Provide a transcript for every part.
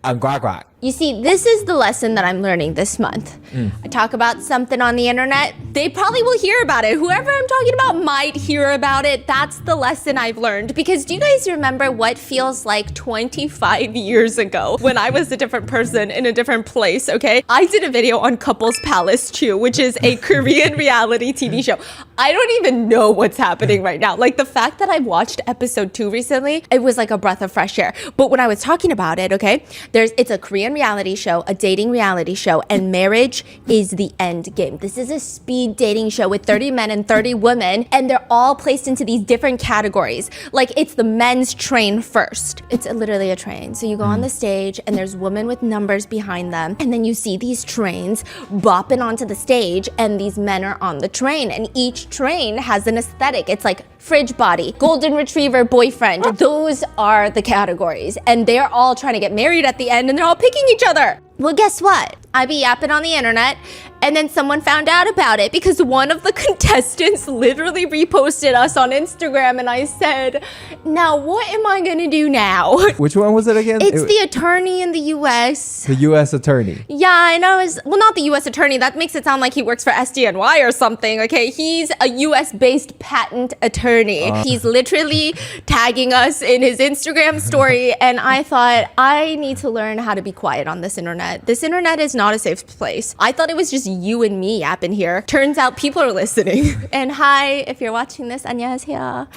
I'm quack quack. You see, this is the lesson that I'm learning this month. I talk about something on the internet, they probably will hear about it. Whoever I'm talking about might hear about it. That's the lesson I've learned. Because do you guys remember what feels like 25 years ago when I was a different person in a different place, okay? I did a video on Couples Palace Chew, which is a Korean reality TV show. I don't even know what's happening right now. Like the fact that I watched episode 2 recently, it was like a breath of fresh air. But when I was talking about it, okay, it's a Korean reality show, a dating reality show, and marriage is the end game. This is a speed dating show with 30 men and 30 women, and they're all placed into these different categories. Like it's the men's train first. It's literally a train. So you go on the stage and there's women with numbers behind them, and then you see these trains bopping onto the stage and these men are on the train, and each train has an aesthetic. It's like fridge body, golden retriever boyfriend. Those are the categories, and they're all trying to get married at the end, and they're all picking each other. Well, guess what? I be yapping on the internet, and then someone found out about it because one of the contestants literally reposted us on Instagram, and I said, now what am I gonna do now? Which one was it again? It's the attorney in the US. The US attorney. Yeah, and well, not the US attorney. That makes it sound like he works for SDNY or something, okay? He's a US-based patent attorney. He's literally tagging us in his Instagram story, and I thought, I need to learn how to be quiet on this internet. This internet is not a safe place. I thought it was just you and me yapping here. Turns out people are listening. And hi, if you're watching this, 안녕하세요.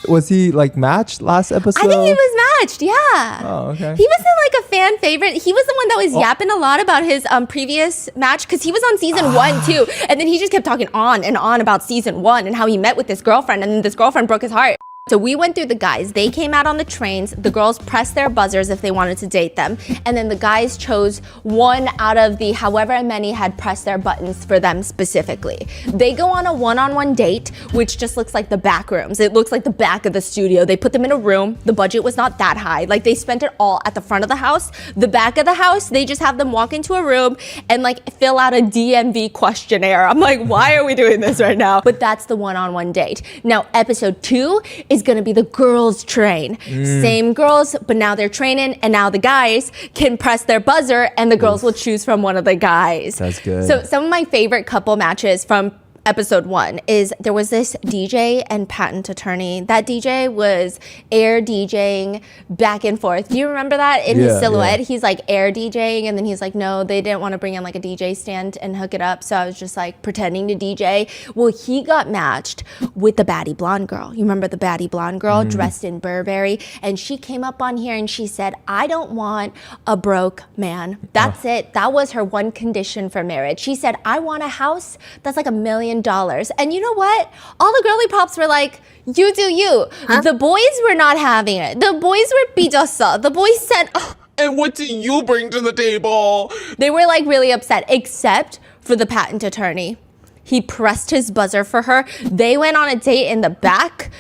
Was he like matched last episode? I think he was matched, yeah. Oh, okay. He wasn't like a fan favorite. He was the one that was yapping a lot about his previous match because he was on season 1 too. And then he just kept talking on and on about season 1 and how he met with this girlfriend, and then this girlfriend broke his heart. So we went through the guys. They came out on the trains. The girls pressed their buzzers if they wanted to date them. And then the guys chose one out of the however many had pressed their buttons for them specifically. They go on a one-on-one date, which just looks like the back rooms. It looks like the back of the studio. They put them in a room. The budget was not that high. Like they spent it all at the front of the house. The back of the house, they just have them walk into a room and like fill out a DMV questionnaire. I'm like, why are we doing this right now? But that's the one-on-one date. Now, episode 2 is gonna be the girls' train. Same girls, but now they're training, and now the guys can press their buzzer and the girls will choose from one of the guys. That's good. So some of my favorite couple matches from episode 1 is there was this DJ and patent attorney. That DJ was air DJing back and forth. Do you remember that? In his silhouette, he's like air DJing, and then he's like, no, they didn't want to bring in like a DJ stand and hook it up, so I was just like pretending to DJ. Well, he got matched with the baddie blonde girl. You remember the baddie blonde girl dressed in Burberry? And she came up on here and she said, I don't want a broke man. That's it. That was her one condition for marriage. She said, I want a house that's like $1 million. And you know what? All the girly pops were like, you do you. The boys were not having it. The boys were 삐졌어. The boys said, and what do you bring to the table? They were like really upset, except for the patent attorney. He pressed his buzzer for her. They went on a date in the back.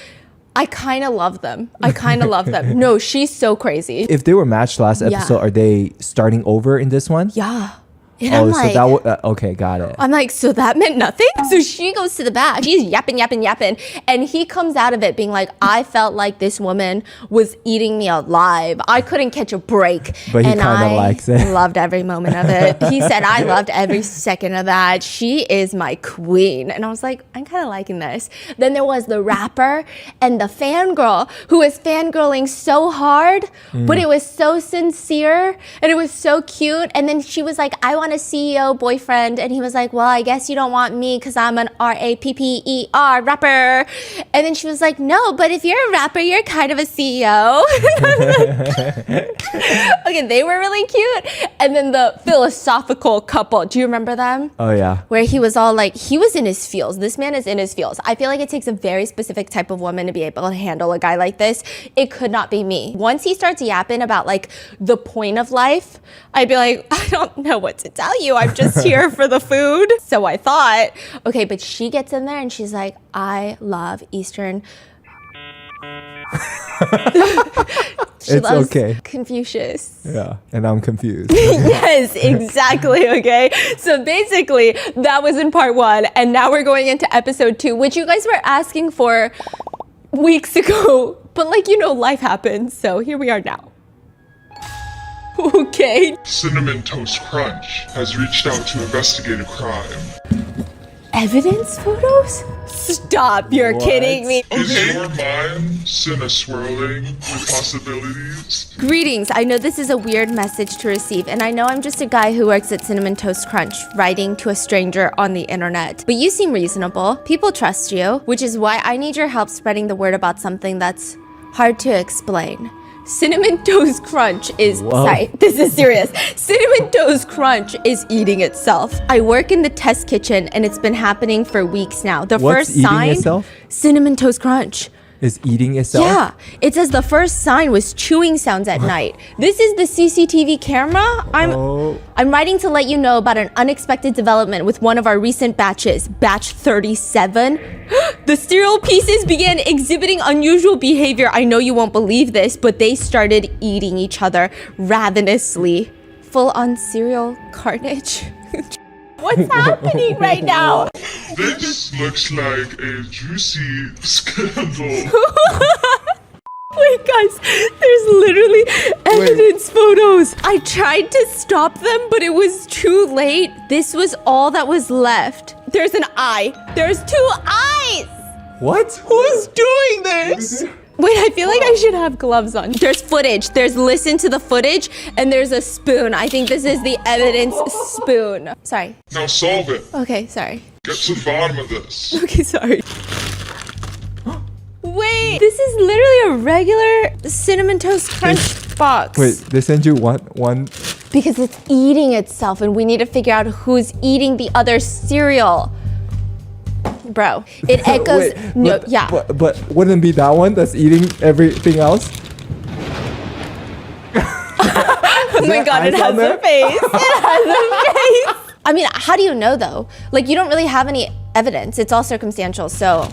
I kind of love them. No, she's so crazy. If they were matched last episode, are they starting over in this one? Yeah. And I'm like, so that okay, got it. I'm like, so that meant nothing? So she goes to the back. She's yapping. And he comes out of it being like, I felt like this woman was eating me alive. I couldn't catch a break. But he kind of likes it. Loved every moment of it. He said, I loved every second of that. She is my queen. And I was like, I'm kind of liking this. Then there was the rapper and the fangirl who was fangirling so hard, but it was so sincere and it was so cute. And then she was like, I want a CEO boyfriend, and he was like, well, I guess you don't want me because I'm an rapper rapper. And then she was like, no, but if you're a rapper, you're kind of a CEO. Okay, they were really cute. And then the philosophical couple, do you remember them? Oh yeah. Where he was all like, he was in his feels. This man is in his feels. I feel like it takes a very specific type of woman to be able to handle a guy like this. It could not be me. Once he starts yapping about like the point of life, I'd be like, I don't know what to tell you. I'm just here for the food. So I thought, okay, but she gets in there and she's like, I love Eastern. She loves Confucius. Yeah, and I'm confused. Yes, exactly, okay? So basically, that was in part 1, and now we're going into episode 2, which you guys were asking for weeks ago. But like, you know, life happens, so here we are now. Okay. Cinnamon Toast Crunch has reached out to investigate a crime. Evidence photos? Stop, you're kidding me. Is your mind cinna swirling with possibilities? Greetings. I know this is a weird message to receive, and I know I'm just a guy who works at Cinnamon Toast Crunch, writing to a stranger on the internet. But you seem reasonable. People trust you, which is why I need your help spreading the word about something that's hard to explain. Cinnamon Toast Crunch is, sorry, this is serious. Cinnamon Toast Crunch is eating itself. I work in the test kitchen and it's been happening for weeks now. The What's first eating sign, itself? Cinnamon Toast Crunch. Is eating itself? Yeah, it says the first sign was chewing sounds at night. This is the CCTV camera. I'm writing to let you know about an unexpected development with one of our recent batches, batch 37. The cereal pieces began exhibiting unusual behavior. I know you won't believe this, but they started eating each other ravenously. Full on cereal carnage. What's happening right now? This looks like a juicy scandal. Wait, guys, there's literally evidence photos. I tried to stop them, but it was too late. This was all that was left. There's an eye. There's 2 eyes. What? Who's doing this? Wait, I feel like I should have gloves on. There's footage. There's listen to the footage, and there's a spoon. I think this is the evidence spoon. Sorry. Now solve it. Okay, sorry. Get to the bottom of this. Okay, sorry. Wait, this is literally a regular Cinnamon Toast Crunch box. Wait, they send you one. Because it's eating itself, and we need to figure out who's eating the other cereal. Bro, it echoes. Wait, No, but, yeah. But wouldn't it be that one that's eating everything else? Oh my god, it eyes has on there? a face. It has a face. I mean, how do you know though? Like, you don't really have any evidence. It's all circumstantial. So,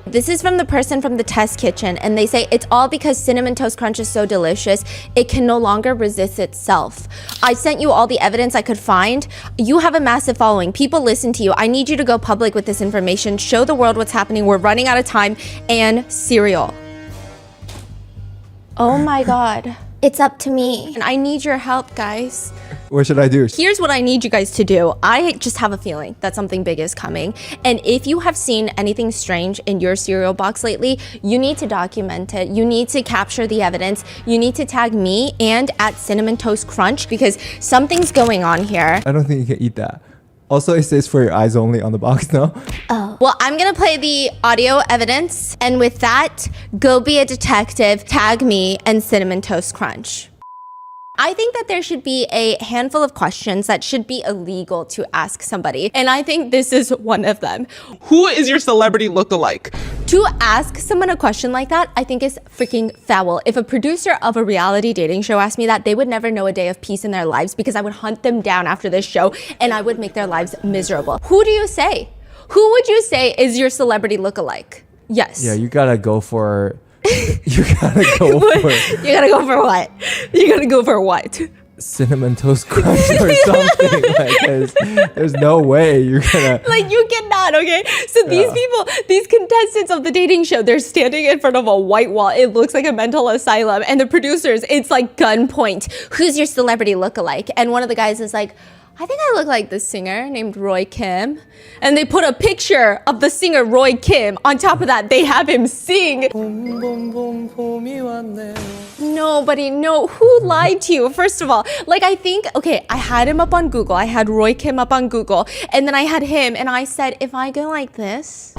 this is from the person from the test kitchen, and they say it's all because Cinnamon Toast Crunch is so delicious, it can no longer resist itself. I sent you all the evidence I could find. You have a massive following. People listen to you. I need you to go public with this information. Show the world what's happening. We're running out of time. And cereal. Oh my god. It's up to me. And I need your help, guys. What should I do? Here's what I need you guys to do. I just have a feeling that something big is coming. And if you have seen anything strange in your cereal box lately, you need to document it. You need to capture the evidence. You need to tag me and at Cinnamon Toast Crunch because something's going on here. I don't think you can eat that. Also, it says for your eyes only on the box, no? Oh. Well, I'm gonna play the audio evidence. And with that, go be a detective, tag me and Cinnamon Toast Crunch. I think that there should be a handful of questions that should be illegal to ask somebody. And I think this is one of them. Who is your celebrity lookalike? To ask someone a question like that, I think is freaking foul. If a producer of a reality dating show asked me that, they would never know a day of peace in their lives because I would hunt them down after this show and I would make their lives miserable. Who do you say? Who would you say is your celebrity lookalike? Yes. Yeah, you gotta go for... You gotta go for You gotta go for what? You gotta go for what? Cinnamon Toast Crunch or something. Like, there's no way you're gonna... Like, you cannot, okay? So these people, these contestants of the dating show, they're standing in front of a white wall. It looks like a mental asylum. And the producers, it's like gunpoint. Who's your celebrity lookalike? And one of the guys is like, I think I look like this singer named Roy Kim. And they put a picture of the singer Roy Kim. On top of that, they have him sing. Nobody, no, who lied to you? First of all, like I think, okay, I had him up on Google. I had Roy Kim up on Google. And then I had him and I said, if I go like this,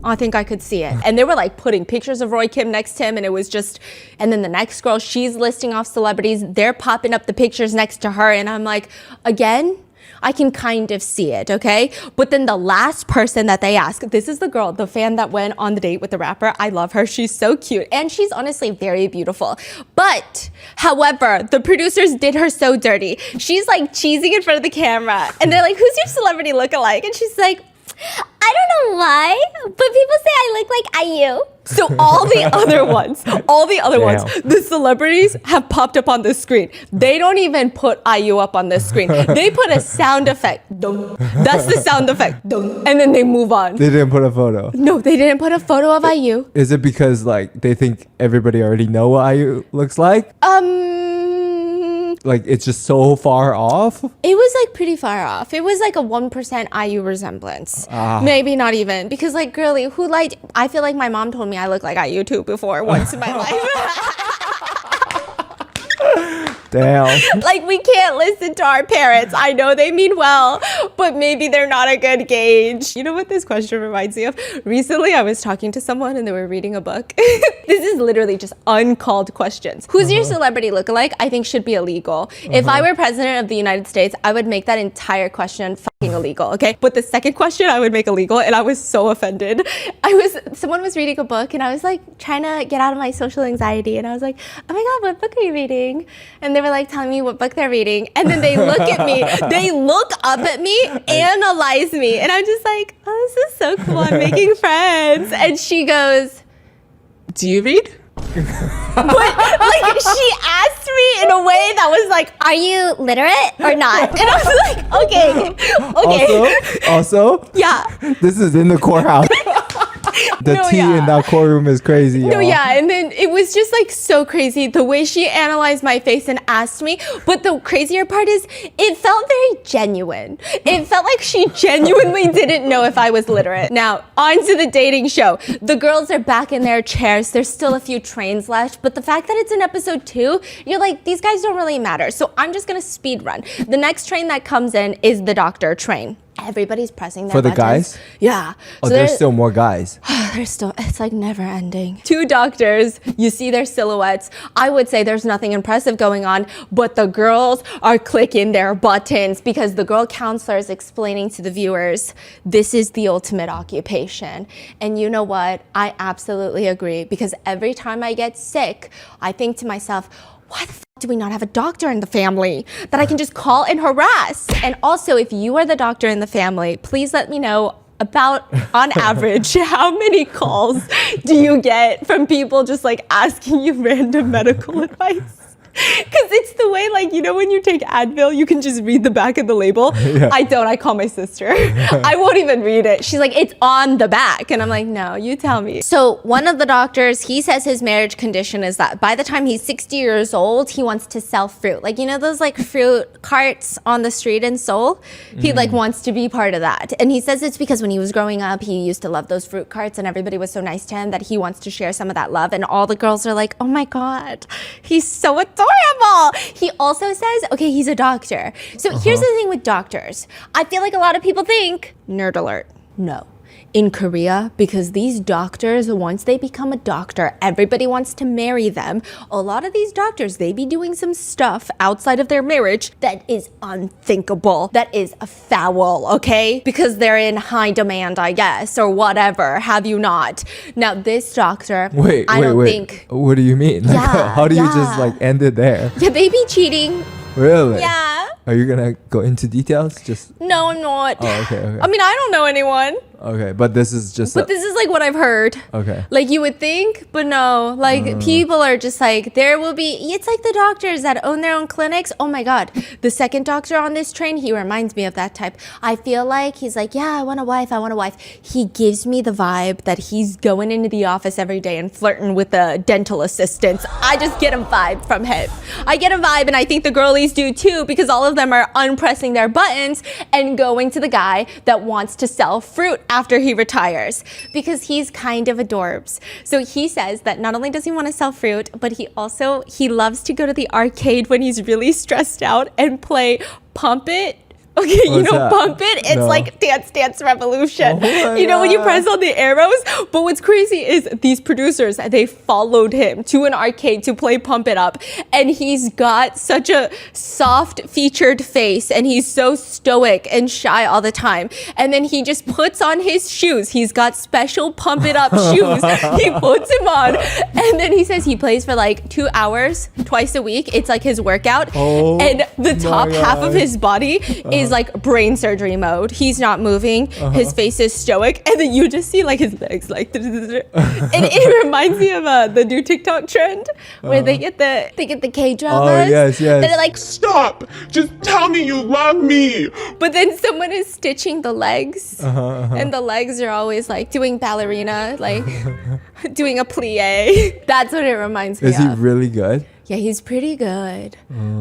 I think I could see it. And they were like putting pictures of Roy Kim next to him and it was just, and then the next girl, she's listing off celebrities. They're popping up the pictures next to her. And I'm like, again, I can kind of see it, okay? But then the last person that they ask, this is the girl, the fan that went on the date with the rapper. I love her. She's so cute. And she's honestly very beautiful. But, however, the producers did her so dirty. She's like cheesing in front of the camera. And they're like, who's your celebrity lookalike? And she's like, I don't know why, but people say I look like IU. So all the other ones, the celebrities have popped up on the screen. They don't even put IU up on the screen. They put a sound effect. Dun. That's the sound effect. Dun. And then they move on. They didn't put a photo. No, they didn't put a photo of IU. Is it because like they think everybody already know what IU looks like? like it's just so far off? It was like pretty far off. It was like a 1% IU resemblance. Maybe not even. Because like, girly, I feel like my mom told me I look like IU too before once in my life. Damn. Like, we can't listen to our parents. I know they mean well, but maybe they're not a good gauge. You know what this question reminds me of? Recently, I was talking to someone and they were reading a book. This is literally just uncalled questions. Who's your celebrity lookalike? I think should be illegal. If I were president of the United States, I would make that entire question fucking illegal, okay? But the second question I would make illegal, and I was so offended. Someone was reading a book and I was like trying to get out of my social anxiety, and I was like, oh my God, what book are you reading? And they were like telling me what book they're reading, and then they look at me, they look up at me, analyze me, and I'm just like, oh, this is so cool, I'm making friends. And she goes, Do you read? but like she asked me in a way that was like, are you literate or not? And I was like, okay. Also, Yeah. this is in the courthouse. The tea in that courtroom is crazy. No, y'all. yeah, and then it was just like so crazy the way she analyzed my face and asked me. But the crazier part is it felt very genuine. It felt like she genuinely didn't know if I was literate. Now, on to the dating show. The girls are back in their chairs. There's still a few trains left, but the fact that it's in episode 2, you're like, these guys don't really matter. So I'm just gonna speed run. The next train that comes in is the doctor train. Everybody's pressing their For the buttons. guys? Yeah. Oh, So there's still more guys. there's still, it's like never ending. 2 doctors, you see their silhouettes. I would say there's nothing impressive going on, but the girls are clicking their buttons because the girl counselor is explaining to the viewers, this is the ultimate occupation. And you know what? I absolutely agree, because every time I get sick, I think to myself, why the do we not have a doctor in the family that I can just call and harass? And also, if you are the doctor in the family, please let me know about, on average, how many calls do you get from people just like asking you random medical advice? Because it's the way, like, you know, when you take Advil, you can just read the back of the label. Yeah. I don't. I call my sister. I won't even read it. She's like, it's on the back. And I'm like, no, you tell me. So one of the doctors, he says his marriage condition is that by the time he's 60 years old, he wants to sell fruit. Like, you know, those like fruit carts on the street in Seoul? He like wants to be part of that. And he says it's because when he was growing up, he used to love those fruit carts and everybody was so nice to him that he wants to share some of that love. And all the girls are like, oh my God, he's so adorable. He also says, okay, he's a doctor. So here's the thing with doctors. I feel like a lot of people think, nerd alert. No. In Korea, because these doctors, once they become a doctor, everybody wants to marry them. A lot of these doctors, they be doing some stuff outside of their marriage that is unthinkable, that is foul, okay? Because they're in high demand, I guess, or whatever, have you not? Now, this doctor, I don't think... What do you mean? Like, Yeah, how do you yeah. just like end it there? Yeah, they be cheating. Really? Yeah. Are you gonna go into details? Just No, I'm not. Oh, okay. I mean, I don't know anyone. Okay, but this is just. But this is like what I've heard. Okay. Like you would think, but no. Like people are just like, there will be, it's like the doctors that own their own clinics. Oh my God. The second doctor on this train, he reminds me of that type. I feel like he's like, yeah, I want a wife. I want a wife. He gives me the vibe that he's going into the office every day and flirting with the dental assistants. I just get a vibe from him. I get a vibe, and I think the girlies do too, because all of them are unpressing their buttons and going to the guy that wants to sell fruit after he retires, because he's kind of adorbs. So he says that not only does he want to sell fruit, but he loves to go to the arcade when he's really stressed out and play Pump It. Okay, you What's know, that? Pump It? It's No. like Dance Dance Revolution. Oh my You know, when you God. press on the arrows? But what's crazy is these producers, they followed him to an arcade to play Pump It Up. And he's got such a soft featured face, and he's so stoic and shy all the time. And then he just puts on his shoes. He's got special Pump It Up shoes. He puts them on. And then he says he plays for like 2 hours twice a week. It's like his workout. Oh And the my top half of God. his body is like brain surgery mode. He's not moving. His face is stoic, and then you just see like his legs like and it reminds me of the new TikTok trend where they get the K-dramas. Oh, yes, yes. That are like, Stop! Just tell me you love me! but then someone is stitching the legs, and the legs are always like doing ballerina, like doing a plie. That's what it reminds me Is he of. really good? Yeah, he's pretty good.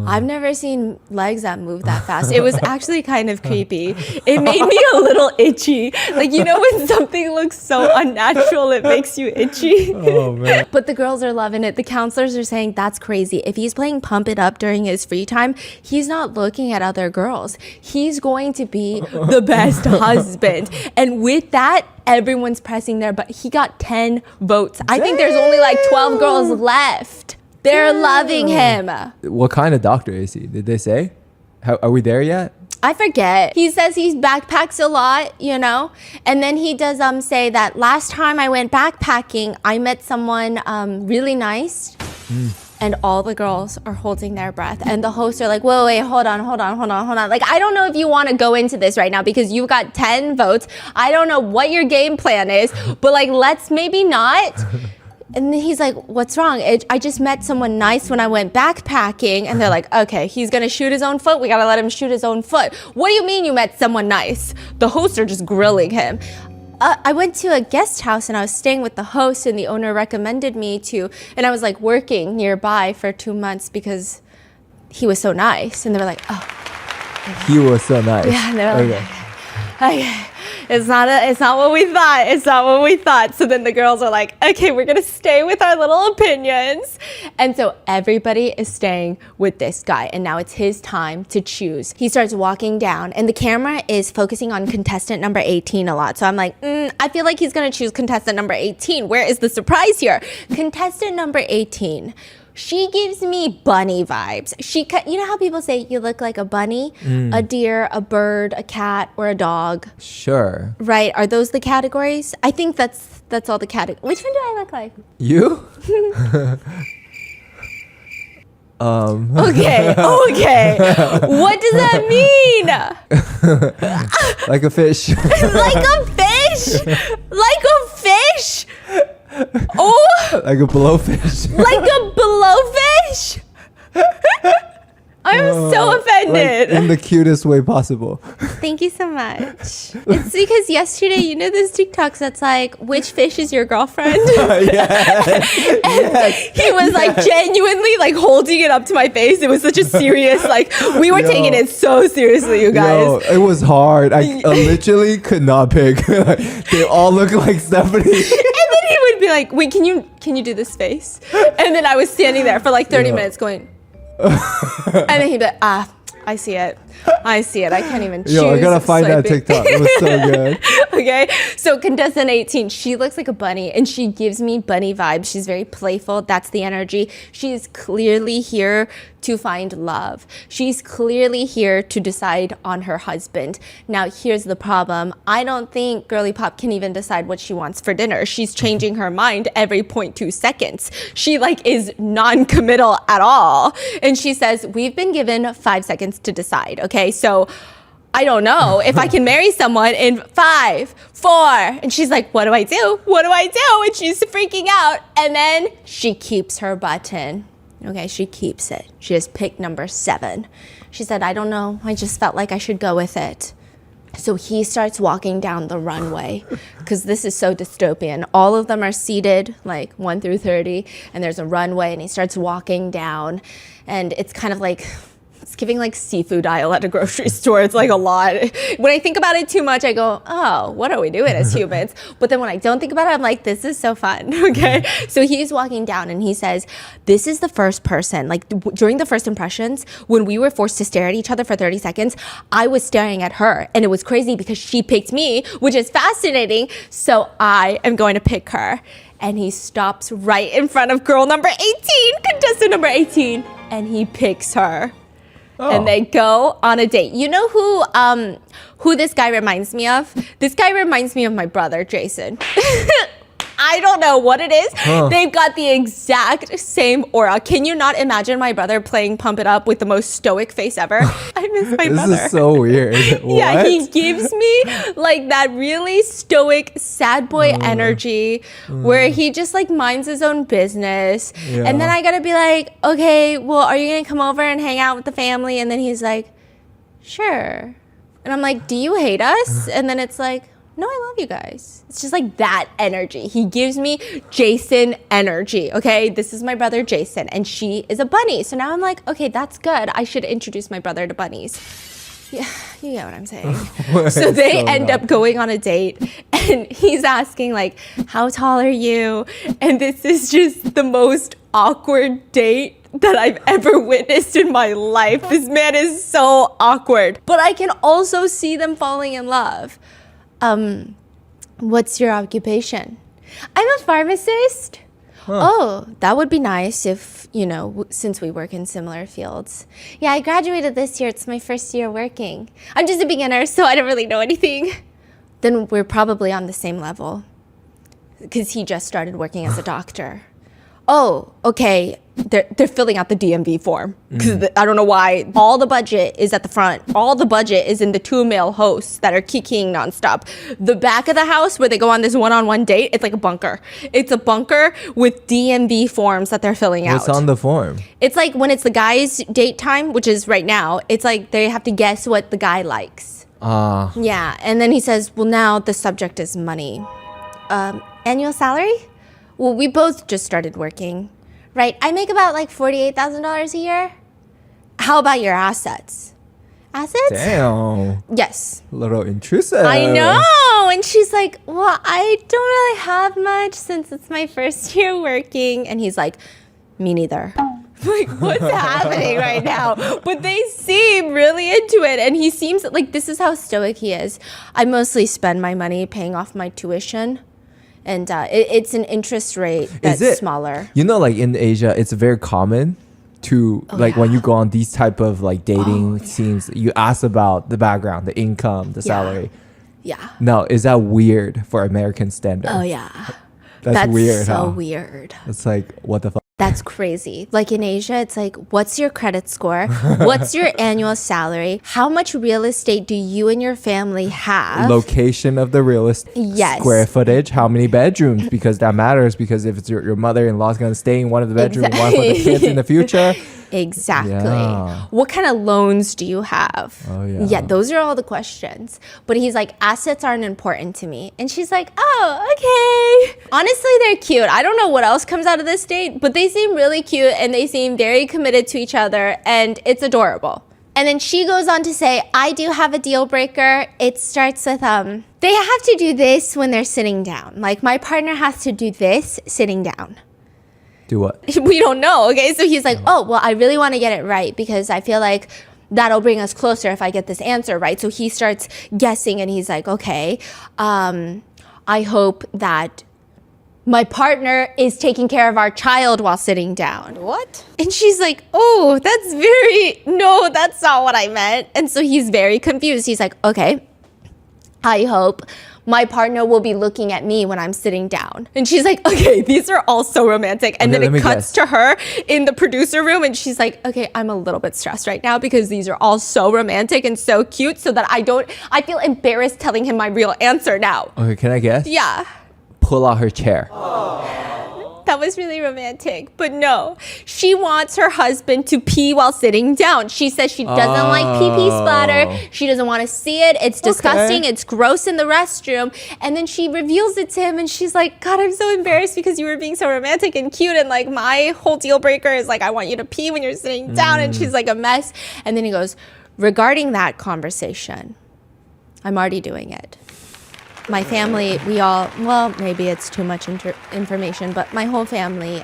I've never seen legs that move that fast. It was actually kind of creepy. It made me a little itchy. Like, you know when something looks so unnatural, it makes you itchy? Oh, man. But the girls are loving it. The counselors are saying that's crazy. If he's playing Pump It Up during his free time, he's not looking at other girls. He's going to be the best husband. And with that, everyone's pressing there, but he got 10 votes. I think there's only like 12 girls left. They're loving him. What kind of doctor is he? Did they say? Are we there yet? I forget. He says he backpacks a lot, you know? And then he does say that last time I went backpacking, I met someone really nice. And all the girls are holding their breath. And the hosts are like, wait, hold on. Like, I don't know if you want to go into this right now because you've got 10 votes. I don't know what your game plan is, but like, let's maybe not. And then he's like, what's wrong? I just met someone nice when I went backpacking. And they're like, okay, he's going to shoot his own foot. We got to let him shoot his own foot. What do you mean you met someone nice? The hosts are just grilling him. I went to a guest house and I was staying with the host and the owner recommended me to, and I was like working nearby for 2 months because he was so nice. And they were like, oh. He was so nice. Yeah, and they were like, okay. It's not what we thought. It's not what we thought. So then the girls are like, okay, we're going to stay with our little opinions. And so everybody is staying with this guy. And now it's his time to choose. He starts walking down and the camera is focusing on contestant number 18 a lot. So I'm like, I feel like he's going to choose contestant number 18. Where is the surprise here? Contestant number 18. She gives me bunny vibes. You know how people say you look like a bunny, a deer, a bird, a cat, or a dog? Sure. Right. Are those the categories? I think that's all the categories. Which one do I look like? You? Okay. What does that mean? Like a fish. Like a fish? Like a fish? Oh, Like a blowfish. like a blowfish? I'm so offended. Like in the cutest way possible. Thank you so much. It's because yesterday, you know, this TikToks that's like, which fish is your girlfriend? He was like genuinely like holding it up to my face. It was such a serious, like, we were taking it so seriously, you guys. Yo, it was hard. I literally could not pick. They all look like Stephanie. And then he would be like, wait, can you do this face? And then I was standing there for like 30 minutes going, and then he'd be like, I see it. I can't even choose. Yo, I gotta find that TikTok. It was so good. Okay, so contestant 18, she looks like a bunny and she gives me bunny vibes. She's very playful. That's the energy. She is clearly here to find love. She's clearly here to decide on her husband. Now, here's the problem. I don't think Girly Pop can even decide what she wants for dinner. She's changing her mind every 0.2 seconds. She like is non-committal at all. And she says, we've been given 5 seconds to decide. Okay, so I don't know if I can marry someone in 5, 4. And she's like, what do I do? What do I do? And she's freaking out. And then she keeps her button. Okay, she keeps it. She has picked number 7. She said, I don't know. I just felt like I should go with it. So he starts walking down the runway because this is so dystopian. All of them are seated like 1 through 30 and there's a runway and he starts walking down and it's kind of like, it's giving like seafood aisle at a grocery store. It's like a lot. When I think about it too much, I go, oh, what are we doing as humans? But then when I don't think about it, I'm like, this is so fun. Okay. So he's walking down and he says, this is the first person, like during the first impressions, when we were forced to stare at each other for 30 seconds, I was staring at her and it was crazy because she picked me, which is fascinating. So I am going to pick her. And he stops right in front of girl number 18, contestant number 18, and he picks her. And they go on a date. You know who this guy reminds me of? This guy reminds me of my brother, Jason. I don't know what it is. They've got the exact same aura. Can you not imagine my brother playing Pump It Up with the most stoic face ever? I miss my brother. This is so weird. Yeah, he gives me like that really stoic sad boy energy where he just like minds his own business. Yeah. And then I gotta be like, okay, well, are you gonna come over and hang out with the family? And then he's like, sure. And I'm like, do you hate us? And then it's like, No, I love you guys. It's just like that energy. He gives me Jason energy, okay? This is my brother Jason, and she is a bunny. So now I'm like, okay, that's good. I should introduce my brother to bunnies. Yeah, you get what I'm saying. So they end up going on a date, and he's asking like, how tall are you? And this is just the most awkward date that I've ever witnessed in my life. This man is so awkward. But I can also see them falling in love. What's your occupation? I'm a pharmacist. Oh, that would be nice if, since we work in similar fields. Yeah, I graduated this year. It's my first year working. I'm just a beginner, so I don't really know anything. Then we're probably on the same level because he just started working as a doctor. Oh, okay. They're filling out the DMV form because I don't know why. All the budget is at the front. All the budget is in the 2 male hosts that are kicking nonstop. The back of the house where they go on this one-on-one date, it's like a bunker. It's a bunker with DMV forms that they're filling out. What's on the form? It's like when it's the guy's date time, which is right now, it's like they have to guess what the guy likes. Yeah, and then he says, well, now the subject is money. Annual salary? Well, we both just started working. Right, I make about like $48,000 a year. How about your assets? Assets? Damn. Yes. A little intrusive. I know. And she's like, well, I don't really have much since it's my first year working. And he's like, me neither. Like, what's happening right now? But they seem really into it. And he seems like this is how stoic he is. I mostly spend my money paying off my tuition. And it's an interest rate that's smaller. Like in Asia, it's very common to when you go on these type of like dating scenes, you ask about the background, the income, the salary. Yeah. No, is that weird for American standard? Oh yeah. That's weird. So weird. It's like, what the fuck? That's crazy. Like in Asia, it's like, what's your credit score? What's your annual salary? How much real estate do you and your family have? Location of the real estate. Yes. Square footage. How many bedrooms? Because that matters. Because if it's your mother-in-law's going to stay in one of the bedrooms, one for the kids in the future. Exactly. Yeah. What kind of loans do you have? Oh, yeah. Yeah, those are all the questions. But he's like, assets aren't important to me. And she's like, oh, okay. Honestly, they're cute. I don't know what else comes out of this date, but they seem really cute and they seem very committed to each other and it's adorable. And then she goes on to say, I do have a deal breaker. It starts with, they have to do this when they're sitting down. Like my partner has to do this sitting down. Do what? We don't know. Okay. So he's like, oh, well, I really want to get it right because I feel like that'll bring us closer if I get this answer right. So he starts guessing and he's like, okay, I hope that my partner is taking care of our child while sitting down. What? And she's like, oh, no, that's not what I meant. And so he's very confused. He's like, okay, I hope my partner will be looking at me when I'm sitting down. And she's like, okay, these are all so romantic. And then it cuts to her in the producer room and she's like, okay, I'm a little bit stressed right now because these are all so romantic and so cute so that I feel embarrassed telling him my real answer now. Okay, can I guess? Yeah. Pull out her chair. That was really romantic. But no, she wants her husband to pee while sitting down. She says she doesn't like pee-pee splatter. She doesn't want to see it. It's disgusting. It's gross in the restroom. And then she reveals it to him and she's like, God, I'm so embarrassed because you were being so romantic and cute. And like my whole deal breaker is like, I want you to pee when you're sitting down. And she's like a mess. And then he goes, regarding that conversation, I'm already doing it. My family, maybe it's too much information, but my whole family,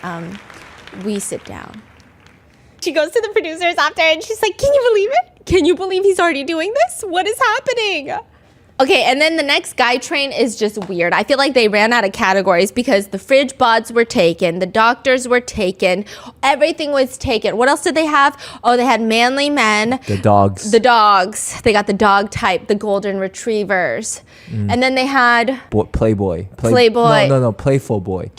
we sit down. She goes to the producers after and she's like, can you believe it? Can you believe he's already doing this? What is happening? Okay, and then the next guy train is just weird. I feel like they ran out of categories because the fridge bods were taken, the doctors were taken, everything was taken. What else did they have? Oh, they had manly men. The dogs. They got the dog type, the golden retrievers. And then they had... Playboy. No, playful boy.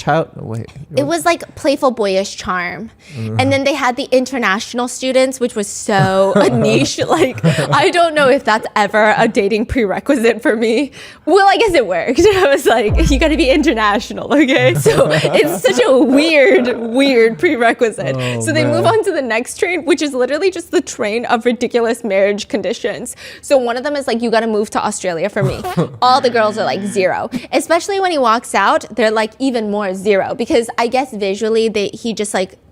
It was like playful boyish charm. And then they had the international students, which was so a niche. Like, I don't know if that's ever a dating prerequisite prerequisite for me. Well, I guess it worked. I was like, you got to be international, okay? So it's such a weird prerequisite. So they move on to the next train, which is literally just the train of ridiculous marriage conditions. So one of them is like, you got to move to Australia for me. All the girls are like 0. Especially when he walks out, they're like even more 0, because I guess visually they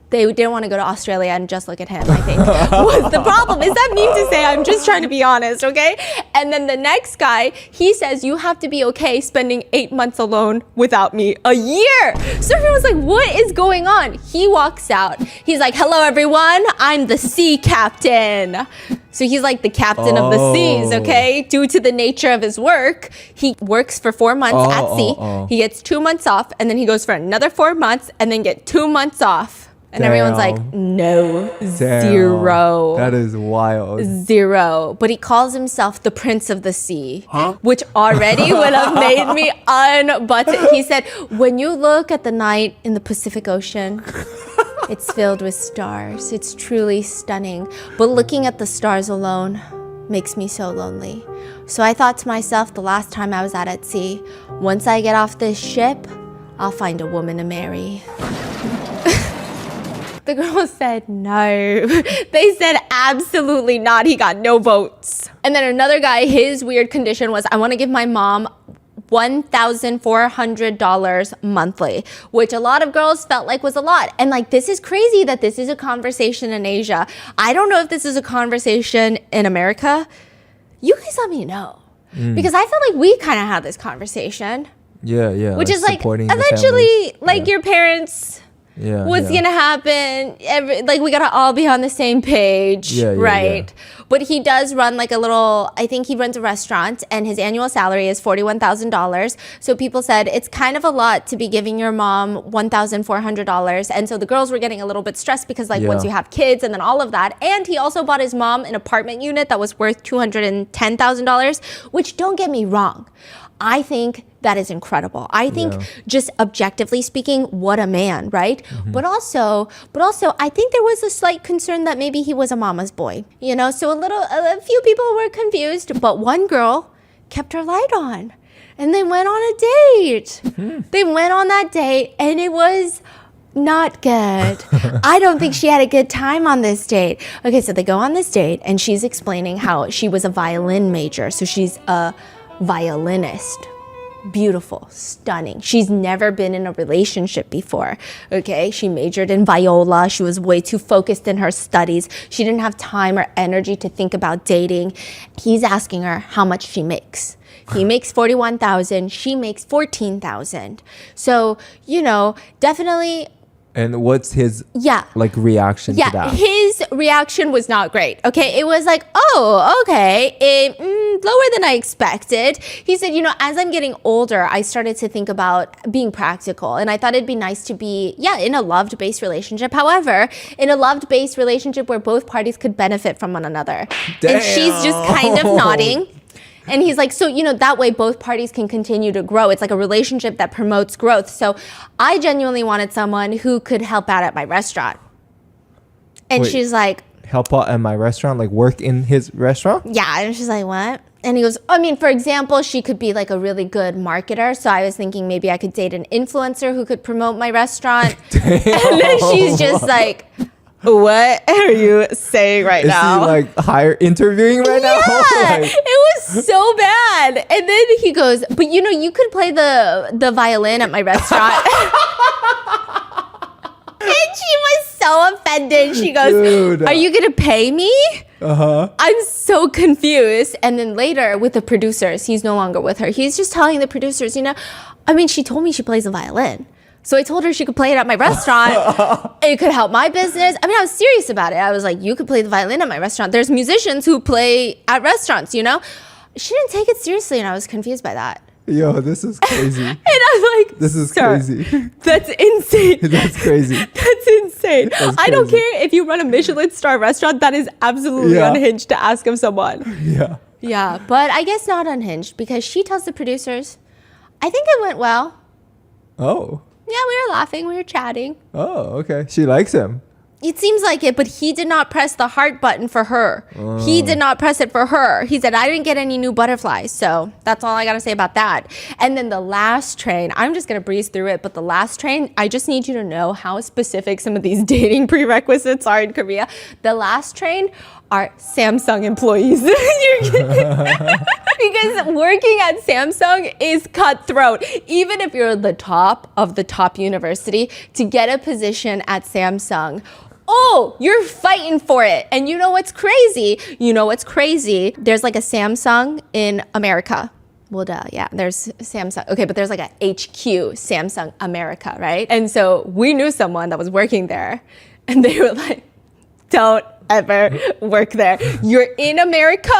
didn't want to go to Australia and just look at him, I think, was the problem. Is that mean to say? I'm just trying to be honest, okay? And then the next guy, he says, you have to be okay spending 8 months alone without me a year. So everyone's like, what is going on? He walks out. He's like, hello, everyone. I'm the sea captain. So he's like the captain of the seas, okay? Due to the nature of his work, he works for 4 months at sea. He gets 2 months off, and then he goes for another 4 months, and then get 2 months off. And everyone's like, no, 0. That is wild. 0. But he calls himself the Prince of the Sea, which already would have made me unbutton. He said, when you look at the night in the Pacific Ocean, it's filled with stars. It's truly stunning. But looking at the stars alone makes me so lonely. So I thought to myself the last time I was out at sea, once I get off this ship, I'll find a woman to marry. The girls said no. They said absolutely not. He got no votes. And then another guy, his weird condition was, I want to give my mom $1,400 monthly, which a lot of girls felt like was a lot. And like, this is crazy that this is a conversation in Asia. I don't know if this is a conversation in America. You guys let me know. Because I felt like we kind of had this conversation. Yeah. Which is like, eventually, like your parents... what's gonna happen, we gotta all be on the same page, right? But he does run like a little, I think he runs a restaurant, and his annual salary is $41,000. So people said it's kind of a lot to be giving your mom $1,400. And so the girls were getting a little bit stressed because once you have kids and then all of that. And he also bought his mom an apartment unit that was worth $210,000, which, don't get me wrong, I think that is incredible. I think just objectively speaking, what a man, right? But also, I think there was a slight concern that maybe he was a mama's boy, So a few people were confused, but one girl kept her light on, and they went on a date. They went on that date, and it was not good. I don't think she had a good time on this date. Okay, so they go on this date, and she's explaining how she was a violin major, so she's a violinist. Beautiful, stunning. She's never been in a relationship before, okay? She majored in viola. She was way too focused in her studies. She didn't have time or energy to think about dating. He's asking her how much she makes. He makes $41,000. She makes $14,000. So, definitely... And what's his reaction to that? His reaction was not great. Okay, it was like, oh, okay, lower than I expected. He said, as I'm getting older, I started to think about being practical, and I thought it'd be nice to be, in a loved-based relationship. However, in a loved-based relationship where both parties could benefit from one another. Damn. And she's just kind of nodding. And he's like, so, that way both parties can continue to grow. It's like a relationship that promotes growth. So I genuinely wanted someone who could help out at my restaurant. And she's like... Help out at my restaurant? Like work in his restaurant? Yeah. And she's like, what? And he goes, for example, she could be like a really good marketer. So I was thinking maybe I could date an influencer who could promote my restaurant. And then she's just like... What are you saying right now? Is he interviewing right now? It was so bad. And then he goes, but you could play the violin at my restaurant. And she was so offended. She goes, dude, are you gonna pay me? I'm so confused. And then later with the producers, he's no longer with her. He's just telling the producers, she told me she plays the violin. So I told her she could play it at my restaurant. It could help my business. I was serious about it. I was like, you could play the violin at my restaurant. There's musicians who play at restaurants, She didn't take it seriously, and I was confused by that. Yo, this is crazy. And I'm like, this is crazy. That's insane. That's crazy. That's insane. I don't care if you run a Michelin star restaurant. That is absolutely unhinged to ask of someone. Yeah, but I guess not unhinged, because she tells the producers, I think it went well. Oh. Yeah, we were laughing. We were chatting. Oh, okay. She likes him. It seems like it, but he did not press the heart button for her. He did not press it for her. He said, I didn't get any new butterflies. So that's all I got to say about that. And then the last train, I'm just going to breeze through it. But the last train, I just need you to know how specific some of these dating prerequisites are in Korea. The last train are Samsung employees. Because working at Samsung is cutthroat. Even if you're the top of the top university, to get a position at Samsung, oh, you're fighting for it. And you know what's crazy? There's like a Samsung in America. Well, duh, yeah, there's Samsung. Okay, but there's like a HQ, Samsung America, right? And so we knew someone that was working there. And they were like, don't ever work there. You're in America,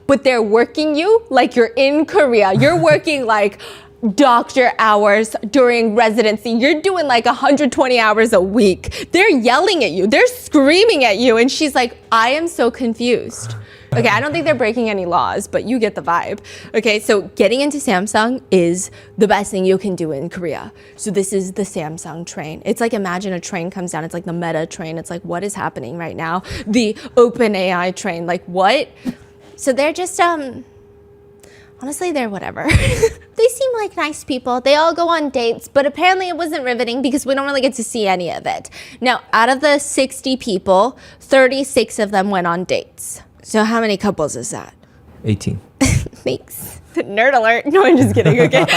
but they're working you like you're in Korea. You're working like doctor hours during residency. You're doing like 120 hours a week. They're yelling at you. They're screaming at you. And she's like, I am so confused. Okay, I don't think they're breaking any laws, but you get the vibe. Okay, so getting into Samsung is the best thing you can do in Korea. So this is the Samsung train. It's like, imagine a train comes down. It's like the Meta train. It's like, what is happening right now? The OpenAI train, like what? So they're just, honestly, they're whatever. They seem like nice people. They all go on dates, but apparently it wasn't riveting because we don't really get to see any of it. Now, out of the 60 people, 36 of them went on dates. So how many couples is that? 18. Thanks. Nerd alert. No, I'm just kidding, okay?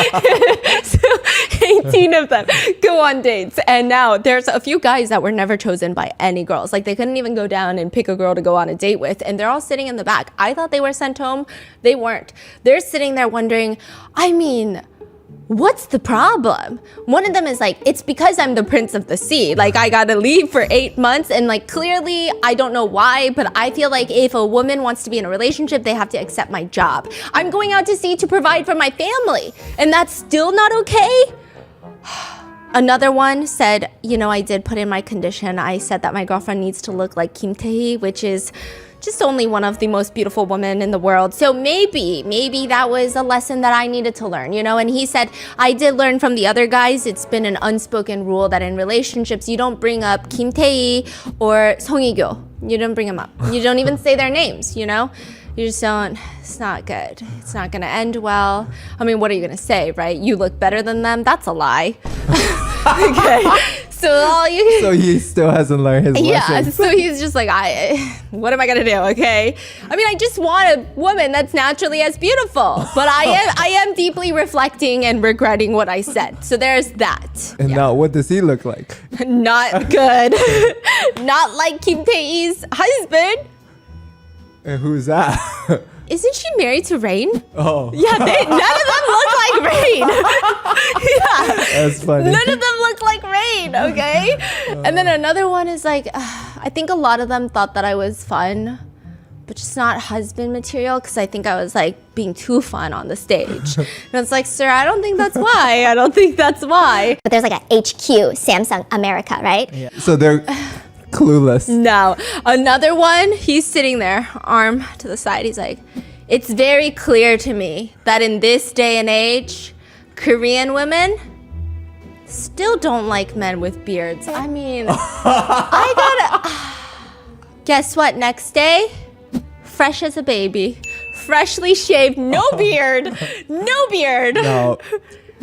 So 18 of them go on dates. And now there's a few guys that were never chosen by any girls. Like they couldn't even go down and pick a girl to go on a date with. And they're all sitting in the back. I thought they were sent home. They weren't. They're sitting there wondering, I mean, what's the problem? One of them is like, it's because I'm the prince of the sea. Like I gotta leave for 8 months and like clearly I don't know why, but I feel like if a woman wants to be in a relationship, they have to accept my job. I'm going out to sea to provide for my family and that's still not okay? Another one said, you know, I did put in my condition. I said that my girlfriend needs to look like Kim Tae-hee, which is just only one of the most beautiful women in the world. So maybe that was a lesson that I needed to learn, you know? And he said, I did learn from the other guys. It's been an unspoken rule that in relationships, you don't bring up Kim Tae-hee or Song Hye-kyo. You don't bring them up. You don't even say their names, you know? You just don't, it's not good. It's not gonna end well. I mean, what are you gonna say, right? You look better than them? That's a lie. Okay. So he still hasn't learned his lesson. Yeah, so he's just like, what am I gonna do, okay? I mean, I just want a woman that's naturally as beautiful. But I am deeply reflecting and regretting what I said. So there's that. And now what does he look like? Not good. Not like Kim Tae-hee's husband. And who's that? Isn't she married to Rain? Oh. Yeah, none of them look like Rain. Yeah. That's funny. None of them look like Rain, okay? And then another one is like, I think a lot of them thought that I was fun, but just not husband material because I think I was like being too fun on the stage. And it's like, sir, I don't think that's why. I don't think that's why. But there's like a HQ, Samsung America, right? Yeah. So they're clueless. No. Another one, he's sitting there, arm to the side. He's like, it's very clear to me that in this day and age, Korean women still don't like men with beards. I mean, guess what? Next day, fresh as a baby, freshly shaved, no beard, no beard. No.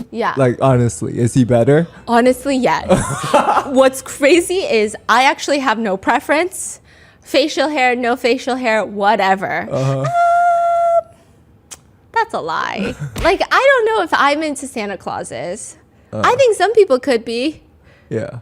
Yeah. Like, honestly, is he better? Honestly, yes. What's crazy is I actually have no preference. Facial hair, no facial hair, whatever. That's a lie. Like, I don't know if I'm into Santa Clauses. I think some people could be. Yeah.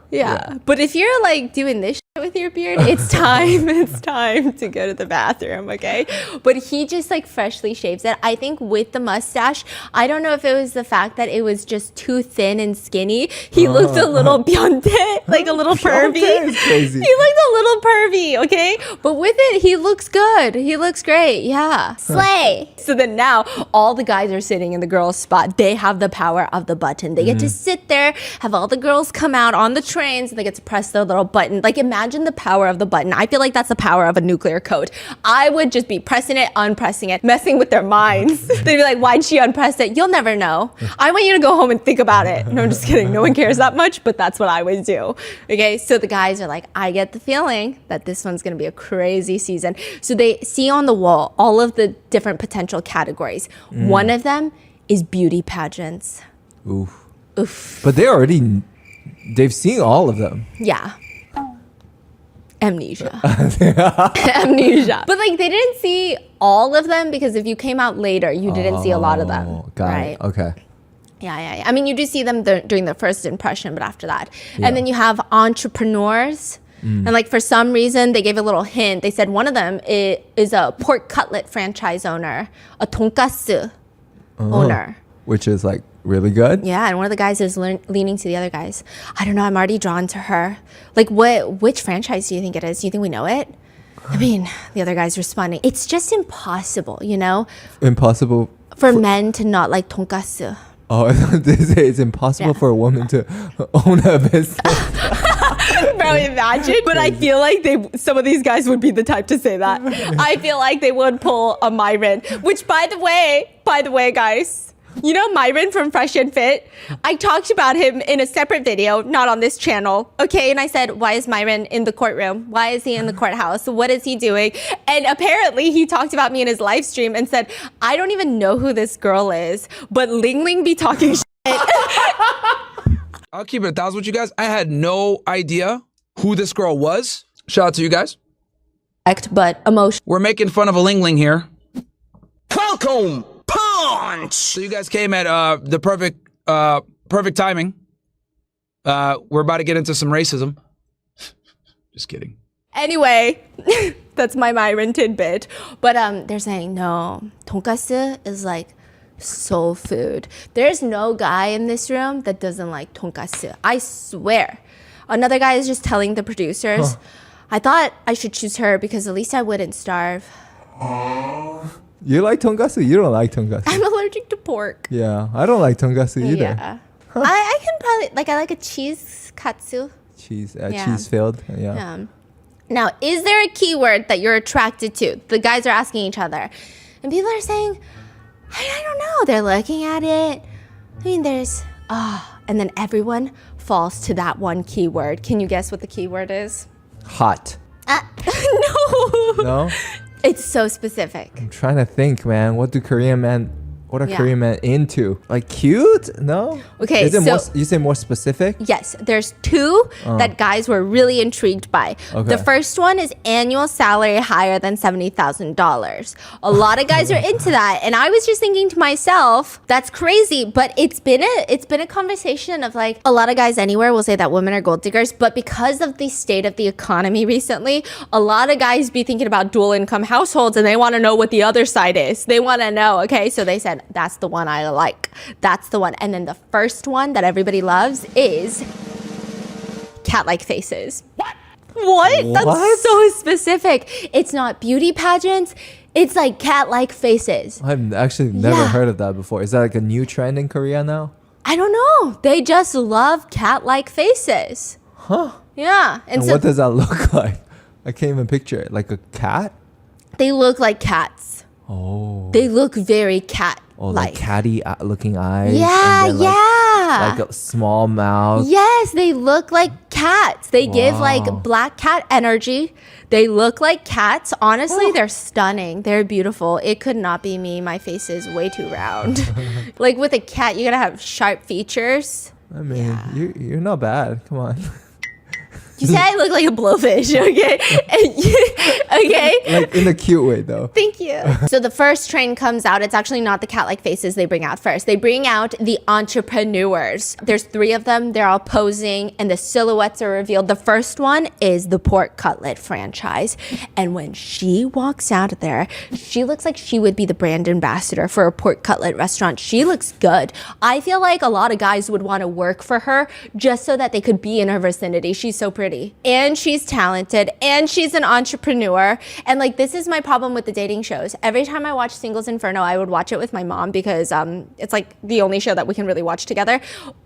But if you're like doing this shit with your beard, it's time. It's time to go to the bathroom, okay? But he just like freshly shaves it. I think with the mustache, I don't know if it was the fact that it was just too thin and skinny. He looked a little beyonce, like a little pervy. Is crazy. He looked a little pervy, okay? But with it, he looks good. He looks great, yeah. Slay. So then now all the guys are sitting in the girls' spot. They have the power of the button. They get to sit there, have all the girls come out on the trains, and they get to press their little button. Like imagine imagine the power of the button. I feel like that's the power of a nuclear code. I would just be pressing it, unpressing it, messing with their minds. They'd be like, why'd she unpress it? You'll never know. I want you to go home and think about it. No, I'm just kidding. No one cares that much, but that's what I would do. Okay, so the guys are like, I get the feeling that this one's gonna be a crazy season. So they see on the wall all of the different potential categories. One of them is beauty pageants. Oof. Oof. But they've seen all of them. Yeah. Amnesia. Amnesia. But like they didn't see all of them because if you came out later, you didn't see a lot of them. Got right? it. Okay. Yeah. I mean, you do see them during the first impression, but after that. And then you have entrepreneurs. And like for some reason, they gave a little hint. They said one of them is a pork cutlet franchise owner, a donkasu owner. Which is like really good. Yeah, and one of the guys is leaning to the other guys. I don't know, I'm already drawn to her. Like, which franchise do you think it is? Do you think we know it? I mean, the other guy's responding. It's just impossible, you know? Impossible For men to not like donkasu. Oh, they say it's impossible for a woman to own a business. Bro, imagine. But I feel like some of these guys would be the type to say that. I feel like they would pull a Myron, which by the way, guys, you know Myron from Fresh and Fit? I talked about him in a separate video, not on this channel. Okay, and I said, why is Myron in the courtroom? Why is he in the courthouse? What is he doing? And apparently he talked about me in his live stream and said, I don't even know who this girl is, but Ling Ling be talking shit. I'll keep it 1,000 with you guys. I had no idea who this girl was. Shout out to you guys. But emotion. We're making fun of a Ling Ling here. Welcome, punch! So you guys came at the perfect timing. We're about to get into some racism. Just kidding. Anyway, that's my Myron tidbit. But they're saying, no, donkasu is like soul food. There's no guy in this room that doesn't like donkasu. I swear. Another guy is just telling the producers, I thought I should choose her because at least I wouldn't starve. You like tonkatsu? You don't like tonkatsu. I'm allergic to pork. Yeah, I don't like tonkatsu either. Yeah. I can probably, I like a cheese katsu. Cheese filled. Yeah. Now, is there a keyword that you're attracted to? The guys are asking each other. And people are saying, I don't know. They're looking at it. I mean, there's, and then everyone falls to that one keyword. Can you guess what the keyword is? Hot. No. No? It's so specific. I'm trying to think, man. What are Korean men into? Like cute? No? Okay, Is it so more, you say more specific? yes, there's two that guys were really intrigued by. Okay. The first one is annual salary higher than $70,000. A lot of guys are into that, and I was just thinking to myself, that's crazy. But it's been a conversation of like a lot of guys anywhere will say that women are gold diggers, but because of the state of the economy recently, a lot of guys be thinking about dual income households, and they want to know what the other side is. They want to know. Okay, so they said, that's the one I like. That's the one. And then the first one that everybody loves is cat-like faces. What? That's so specific. It's not beauty pageants. It's like cat-like faces. I've actually never heard of that before. Is that like a new trend in Korea now? I don't know. They just love cat-like faces. Huh. Yeah. And so what does that look like? I can't even picture it. Like a cat? they look like cats. Oh. They look very cat-like. Oh, like catty looking eyes. Yeah, and then, like a small mouth. Yes, they look like cats. They give like black cat energy. They look like cats. Honestly, they're stunning. They're beautiful. It could not be me. My face is way too round. Like with a cat, you gotta have sharp features. I mean, you're not bad. Come on. You say I look like a blowfish, okay? Okay? Like in a cute way, though. Thank you. So the first train comes out. It's actually not the cat-like faces they bring out first. They bring out the entrepreneurs. There's 3 of them. They're all posing, and the silhouettes are revealed. The first one is the pork cutlet franchise. And when she walks out of there, she looks like she would be the brand ambassador for a pork cutlet restaurant. She looks good. I feel like a lot of guys would want to work for her just so that they could be in her vicinity. She's so pretty. And she's talented. And she's an entrepreneur. And And like, this is my problem with the dating shows. Every time I watch Singles Inferno, I would watch it with my mom because it's like the only show that we can really watch together.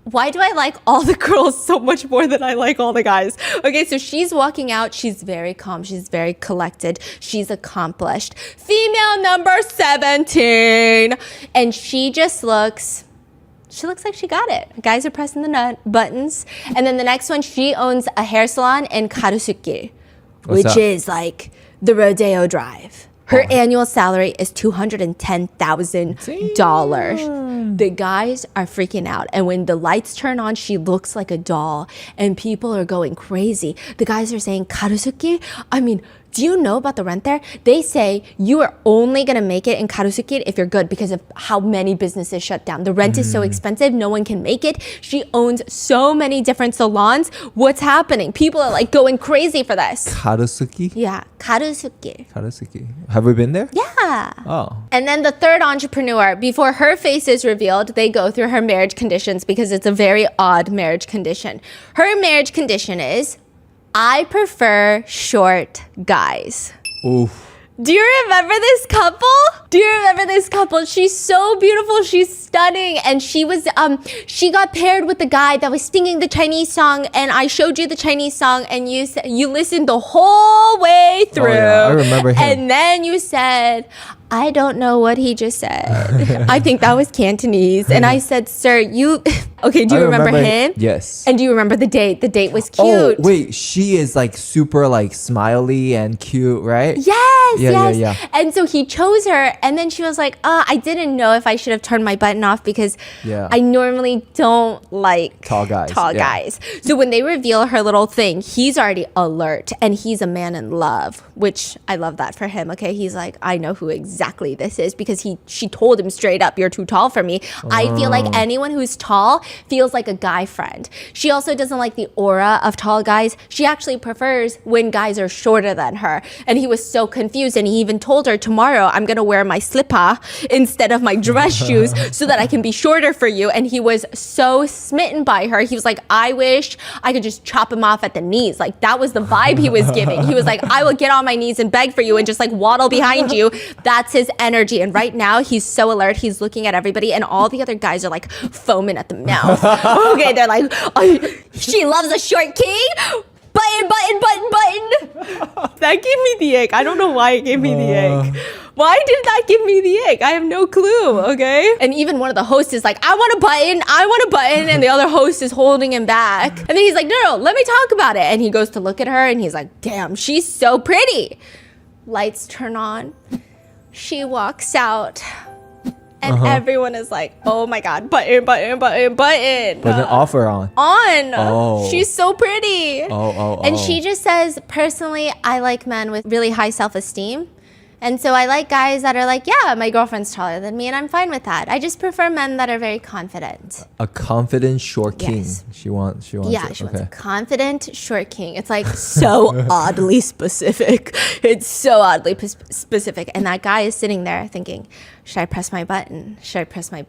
Why do I like all the girls so much more than I like all the guys? Okay, so she's walking out. She's very calm. She's very collected. She's accomplished. Female number 17. And she just looks like she got it. Guys are pressing the buttons. And then the next one, she owns a hair salon in Karusuki, which is like the Rodeo Drive. Her annual salary is $210,000. The guys are freaking out. And when the lights turn on, she looks like a doll. And people are going crazy. The guys are saying, Karusuki? I mean, do you know about the rent there? They say you are only going to make it in Karusuki if you're good because of how many businesses shut down. The rent is so expensive. No one can make it. She owns so many different salons. What's happening? People are like going crazy for this. Karusuki? Yeah, Karusuki. Karusuki. Have we been there? Yeah. Oh. And then the third entrepreneur, before her face is revealed, they go through her marriage conditions because it's a very odd marriage condition. Her marriage condition is, I prefer short guys. Oof. Do you remember this couple? She's so beautiful. She's stunning. And she got paired with the guy that was singing the Chinese song. And I showed you the Chinese song and you listened the whole way through. Oh, yeah. I remember him. And then you said, I don't know what he just said. I think that was Cantonese. And I said, sir, okay, do you remember him? Yes. And do you remember the date? The date was cute. Oh, wait, she is like super like smiley and cute, right? Yes, Yeah. And so he chose her, and then she was like, I didn't know if I should have turned my button off because I normally don't like tall guys. So when they reveal her little thing, he's already alert, and he's a man in love, which I love that for him, okay? He's like, I know who exactly this is because she told him straight up, you're too tall for me. I feel like anyone who's tall feels like a guy friend. She also doesn't like the aura of tall guys. She actually prefers when guys are shorter than her. And he was so confused, and he even told her, tomorrow I'm gonna wear my slipper instead of my dress shoes so that I can be shorter for you. And he was so smitten by her. He was like, I wish I could just chop him off at the knees. Like, that was the vibe he was giving. He was like, I will get on my knees and beg for you and just like waddle behind you. That's his energy. And right now he's so alert. He's looking at everybody, and all the other guys are like foaming at the mouth. Okay, they're like, she loves a short king. Button. That gave me the ick. I don't know why it gave me the ick. Why did that give me the ick? I have no clue, okay? And even one of the hosts is like, I want a button. And the other host is holding him back. And then he's like, no, let me talk about it. And he goes to look at her and he's like, damn, she's so pretty. Lights turn on. She walks out. And everyone is like, oh my God, button. But an offer on. Oh. She's so pretty. Oh. And she just says, personally, I like men with really high self-esteem. And so I like guys that are like, yeah, my girlfriend's taller than me and I'm fine with that. I just prefer men that are very confident. A confident short king. Yes. She wants She wants a confident short king. It's like so oddly specific. It's so oddly specific. And that guy is sitting there thinking, should I press my button?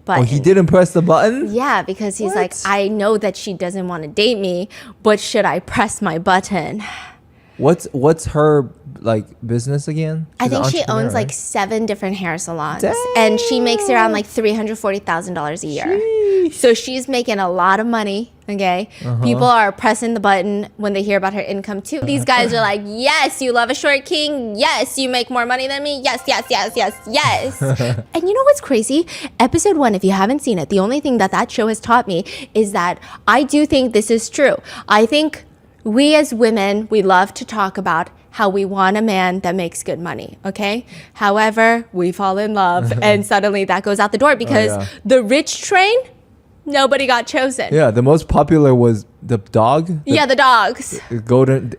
Oh, he didn't press the button? Yeah, because he's like, I know that she doesn't want to date me, but should I press my button? What's her like business again? I think she owns like 7 different hair salons. And she makes around like $340,000 a year. Sheesh. So she's making a lot of money. Okay. People are pressing the button when they hear about her income too. These guys are like, yes, you love a short king. Yes, you make more money than me. Yes. And you know what's crazy? Episode 1, if you haven't seen it, the only thing that show has taught me is that I do think this is true. I think we as women, we love to talk about how we want a man that makes good money, okay? However, we fall in love and suddenly that goes out the door because the rich train, nobody got chosen. Yeah, the most popular was the dog. The dogs. Golden.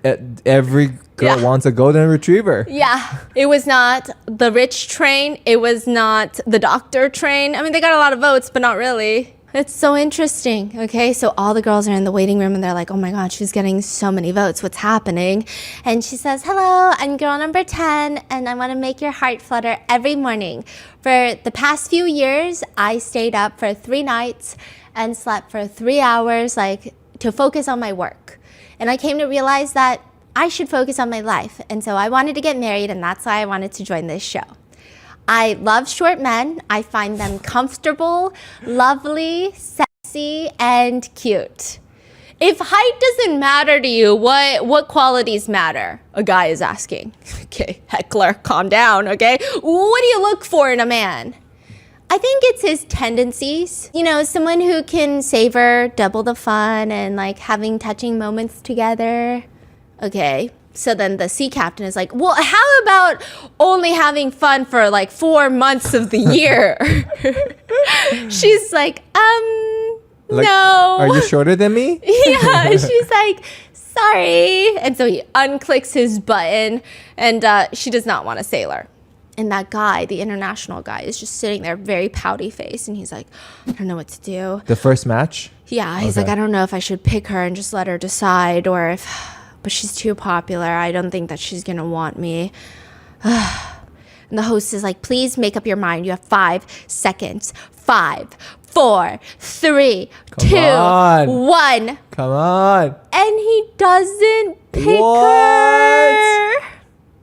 Every girl wants a golden retriever. Yeah, it was not the rich train. It was not the doctor train. I mean, they got a lot of votes, but not really. It's so interesting, okay? So all the girls are in the waiting room and they're like, oh my God, she's getting so many votes. What's happening? And she says, hello, I'm girl number 10 and I want to make your heart flutter every morning. For the past few years, I stayed up for 3 nights and slept for 3 hours, like to focus on my work. And I came to realize that I should focus on my life. And so I wanted to get married, and that's why I wanted to join this show. I love short men. I find them comfortable, lovely, sexy, and cute. If height doesn't matter to you, what qualities matter? A guy is asking. Okay, heckler, calm down, okay? What do you look for in a man? I think it's his tendencies. You know, someone who can savor double the fun and like having touching moments together. Okay, so then the sea captain is like, well, how about only having fun for like 4 months of the year? She's like, no. Are you shorter than me? Yeah, she's like, sorry. And so he unclicks his button, and she does not want a sailor. And that guy, the international guy, is just sitting there, very pouty face, and he's like, I don't know what to do. The first match? Yeah, he's like, I don't know if I should pick her and just let her decide, or if, but she's too popular. I don't think that she's gonna want me. And the host is like, please make up your mind. You have 5 seconds. 5, 4, 3, 2, on. 1. Come on. And he doesn't pick What? her.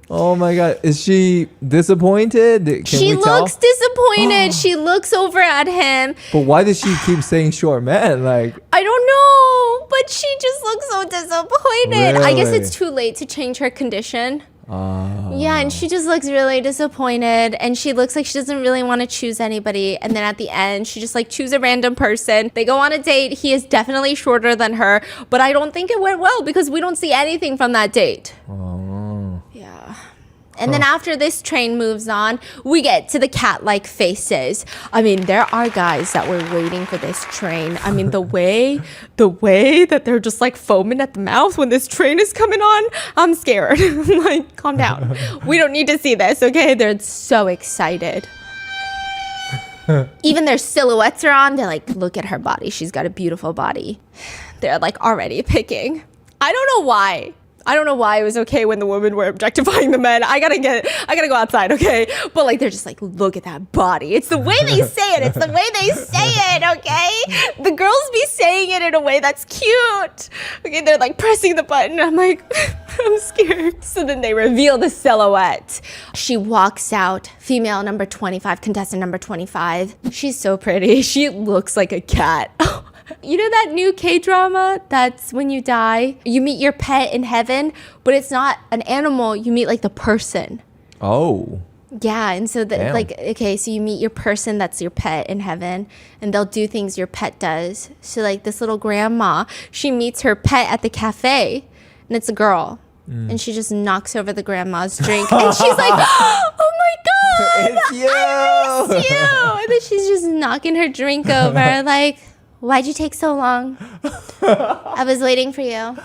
Oh my God. Is she disappointed? Can She we tell? looks disappointed. She looks over at him. But why does she keep saying short man? Like, I don't know, but she just looks so disappointed. I guess Really? it's too late to change her condition. Yeah, and she just looks really disappointed, and she looks like she doesn't really want to choose anybody. And then at the end, she just like choose a random person. They go on a date. He is definitely shorter than her, but I don't think it went well because we don't see anything from that date. Yeah. And then after this train moves on, we get to the cat-like faces. I mean, there are guys that were waiting for this train. I mean, the way that they're just like foaming at the mouth when this train is coming on, I'm scared. I'm like, calm down. We don't need to see this, okay? They're so excited. Even their silhouettes are on. They're like, look at her body. She's got a beautiful body. They're like already picking. I don't know why. I don't know why it was okay when the women were objectifying the men. I gotta go outside, okay? But like, they're just like, look at that body. It's the way they say it. It's the way they say it, okay? The girls be saying it in a way that's cute. Okay, they're like pressing the button. I'm like, I'm scared. So then they reveal the silhouette. She walks out, female number 25, contestant number 25. She's so pretty. She looks like a cat. You know that new K-drama that's when you die, you meet your pet in heaven, but it's not an animal, you meet like the person. oh. Yeah, and so Damn. like, okay, so you meet your person that's your pet in heaven, and they'll do things your pet does. So like this little grandma, she meets her pet at the cafe, and it's a girl. And she just knocks over the grandma's drink, and she's like, oh my God, It's you. I miss you. And then she's just knocking her drink over, like, why'd you take so long? I was waiting for you.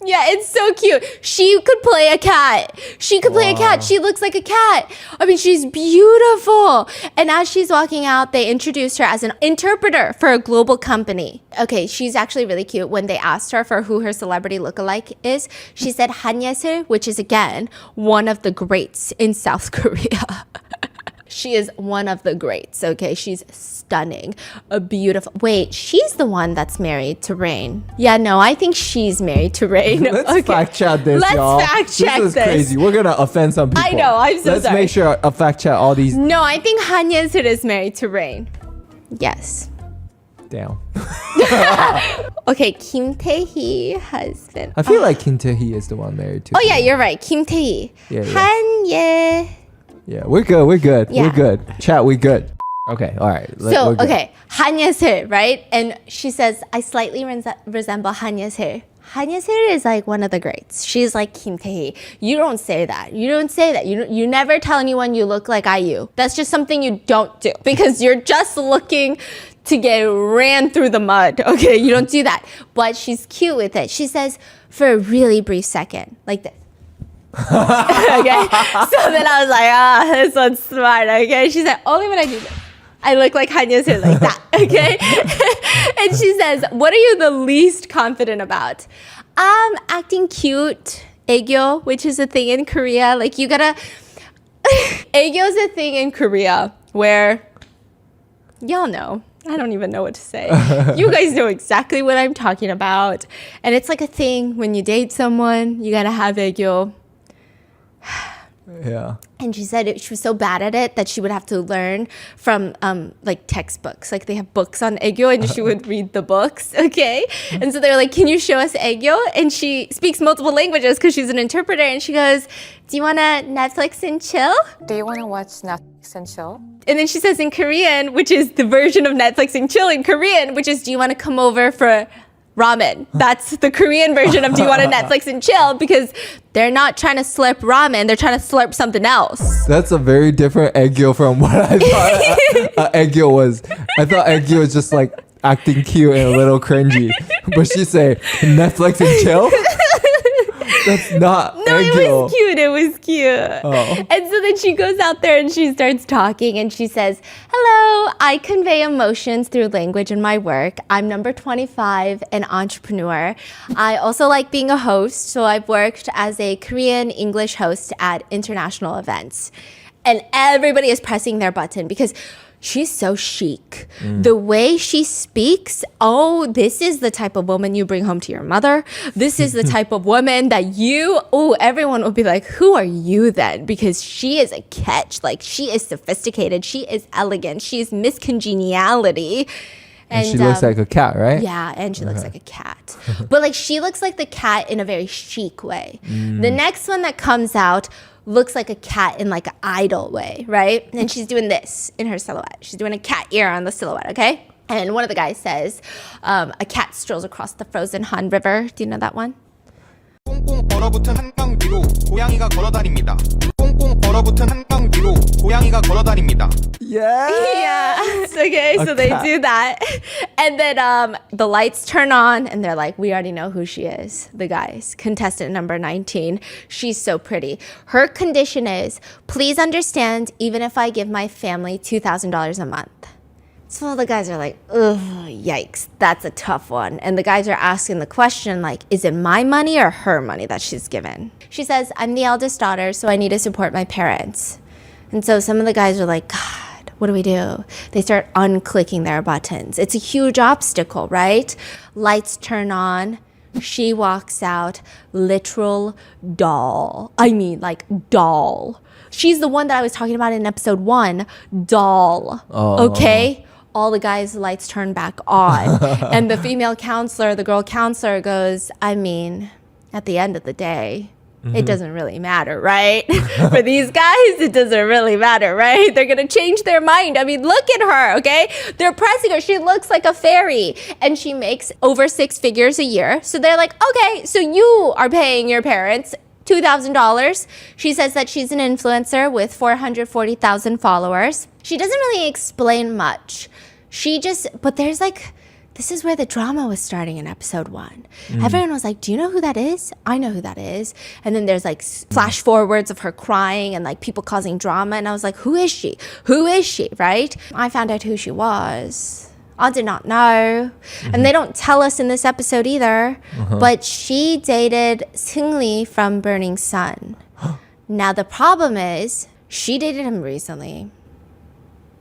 Yeah, it's so cute. She could play a cat. She could play a cat. She looks like a cat. I mean, she's beautiful. And as she's walking out, they introduced her as an interpreter for a global company. Okay, she's actually really cute. When they asked her for who her celebrity lookalike is, she said Han Ye-sul, which is, again, one of the greats in South Korea. She is one of the greats, okay? She's stunning. A beautiful... Wait, she's the one that's married to Rain. Yeah, no, I think she's married to Rain. Let's fact check this, y'all. Let's fact check this. Is crazy. We're going to offend some people. I know, I'm so Let's sorry. make sure I fact check all these. No, I think Han Ye-sul is married to Rain. Yes. Down. Okay, Kim Tae-hee husband. I feel like Kim Tae-hee is the one married to. Oh, yeah, you're right. Kim Tae-hee. Yeah, yeah. Han Ye... Yeah, we're good. We're good. Yeah. We're good. Chat, we good. Okay, all right. So, we're good. okay, Han Ye-sul, right? And she says, I slightly resemble Han Ye-sul. Han Ye-sul is like one of the greats. She's like Kim Tae-hee. You don't say that. You don't say that. You never tell anyone you look like IU. That's just something you don't do because you're just looking to get ran through the mud. Okay, you don't do that. But she's cute with it. She says, for a really brief second, like this. Okay, so then I was like, this one's smart. Okay, she said, only when I do this, I look like Han Ye-sul like that. Okay, and she says, what are you the least confident about? Acting cute, aegyo, which is a thing in Korea. Like you gotta, aegyo is a thing in Korea where, y'all know, I don't even know what to say. You guys know exactly what I'm talking about. And it's like a thing when you date someone, you gotta have 애교. Yeah. And she said she was so bad at it that she would have to learn from like textbooks. Like they have books on 애교 and she would read the books, okay? And so they're like, can you show us 애교? And she speaks multiple languages because she's an interpreter. And she goes, do you want to Netflix and chill? Do you want to watch Netflix and chill? And then she says in Korean, which is the version of Netflix and chill in Korean, which is, do you want to come over for ramen? That's the Korean version of do you want to Netflix and chill, because they're not trying to slurp ramen, they're trying to slurp something else. That's a very different 애교 from what I thought 애교 was. I thought 애교 was just like acting cute and a little cringy. But she say Netflix and chill? That's not No, 애교. it was cute. It was cute. Oh. And so then she goes out there and she starts talking and she says, hello, I convey emotions through language in my work. I'm number 25, an entrepreneur. I also like being a host. So I've worked as a Korean English host at international events. And everybody is pressing their button because she's so chic. The way she speaks, oh, this is the type of woman you bring home to your mother. This is the type of woman that everyone will be like, who are you then? Because she is a catch. Like, she is sophisticated. She is elegant. She is Miss Congeniality. And she looks like a cat, right? Yeah, and she looks like a cat. But like she looks like the cat in a very chic way. The next one that comes out looks like a cat in like an idol way, right? And she's doing this in her silhouette. She's doing a cat ear on the silhouette, okay? And one of the guys says, a cat strolls across the frozen Han River. Do you know that one? 꽁꽁 얼어붙은 한강 위로 고양이가 걸어다닙니다. 꽁꽁 얼어붙은 한강 위로 고양이가 걸어다닙니다. Yeah. Yes. Okay, so they do that. And then the lights turn on and they're like, we already know who she is. The guys. Contestant number 19. She's so pretty. Her condition is, please understand, even if I give my family $2,000 a month. So the guys are like, ugh, yikes, that's a tough one. And the guys are asking the question, like, is it my money or her money that she's given? She says, I'm the eldest daughter, so I need to support my parents. And so some of the guys are like, God, what do we do? They start unclicking their buttons. It's a huge obstacle, right? Lights turn on. She walks out, literal doll. I mean, like, doll. She's the one that I was talking about in episode 1, doll. Okay? All the guys' lights turn back on. And the female counselor, the girl counselor goes, I mean, at the end of the day, it doesn't really matter, right? For these guys, it doesn't really matter, right? They're going to change their mind. I mean, look at her, okay? They're pressing her. She looks like a fairy. And she makes over 6 figures a year. So they're like, okay, so you are paying your parents $2,000. She says that she's an influencer with 440,000 followers. She doesn't really explain much. But there's like, this is where the drama was starting in episode 1. Everyone was like, do you know who that is? I know who that is. And then there's like flash forwards of her crying and like people causing drama. And I was like, who is she? Who is she, right? I found out who she was. I did not know. And they don't tell us in this episode either. But she dated Seungri from Burning Sun. Now the problem is, she dated him recently.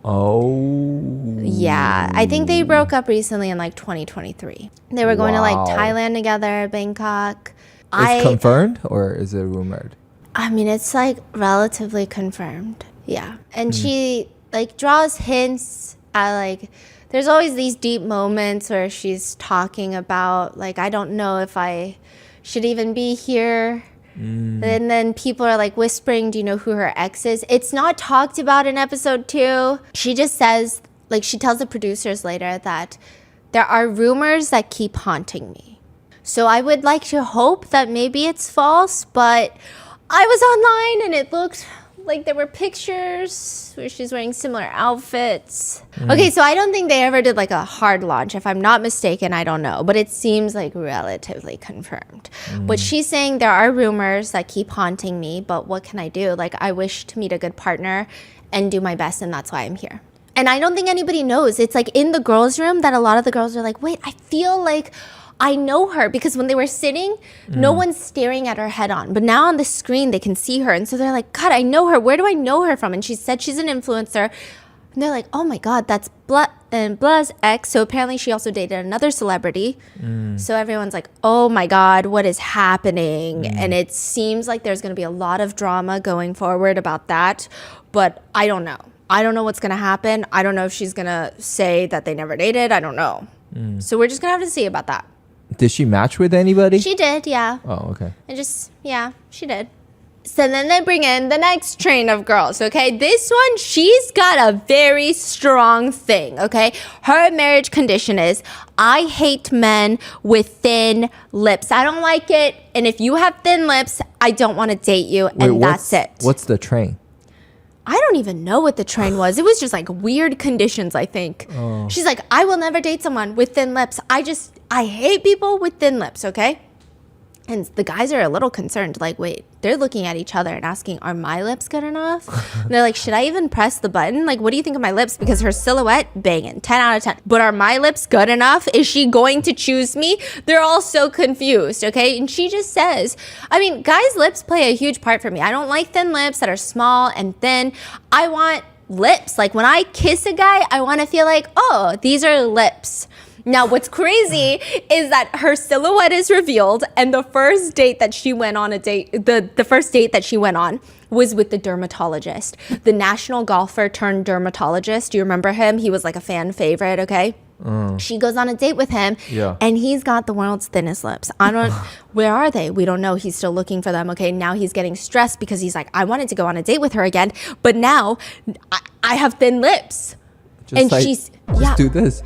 Oh. Yeah, I think they broke up recently in like 2023. They were going to like Thailand together, Bangkok. It's confirmed or is it rumored? I mean, it's like relatively confirmed. Yeah. And she like draws hints at like, there's always these deep moments where she's talking about like, I don't know if I should even be here. And then people are like whispering, do you know who her ex is? It's not talked about in episode 2. She just says, like, she tells the producers later that there are rumors that keep haunting me. So I would like to hope that maybe it's false, but I was online and it looked like there were pictures where she's wearing similar outfits. Okay, so I don't think they ever did like a hard launch. If I'm not mistaken, I don't know. But it seems like relatively confirmed. But she's saying there are rumors that keep haunting me, but what can I do? Like, I wish to meet a good partner and do my best, and that's why I'm here. And I don't think anybody knows. It's like in the girls' room that a lot of the girls are like, wait, I feel like I know her, because when they were sitting, no one's staring at her head on. But now on the screen, they can see her. And so they're like, God, I know her. Where do I know her from? And she said she's an influencer. And they're like, oh my God, that's Bla's ex. So apparently she also dated another celebrity. So everyone's like, oh my God, what is happening? And it seems like there's going to be a lot of drama going forward about that. But I don't know. I don't know what's going to happen. I don't know if she's going to say that they never dated. I don't know. So we're just going to have to see about that. Did she match with anybody? She did, yeah. Oh, okay. Yeah, she did. So then they bring in the next train of girls, okay? This one, she's got a very strong thing, okay? Her marriage condition is, I hate men with thin lips. I don't like it. And if you have thin lips, I don't want to date you. And that's it. What's the train? I don't even know what the train was. It was just like weird conditions, I think. She's like, I will never date someone with thin lips. I hate people with thin lips, okay? And the guys are a little concerned. Like, wait, they're looking at each other and asking, are my lips good enough? And they're like, should I even press the button? Like, what do you think of my lips? Because her silhouette, banging, 10 out of 10. But are my lips good enough? Is she going to choose me? They're all so confused, okay? And she just says, I mean, guys' lips play a huge part for me. I don't like thin lips that are small and thin. I want lips. Like, when I kiss a guy, I want to feel like, oh, these are lips. Now, what's crazy is that her silhouette is revealed, and the first date that she went on the first date that she went on was with the dermatologist, the national golfer turned dermatologist. Do you remember him? He was like a fan favorite, okay? She goes on a date with him, and he's got the world's thinnest lips. Where are they? We don't know. He's still looking for them, okay? Now he's getting stressed because he's like, I wanted to go on a date with her again, but now I have thin lips. Just do this.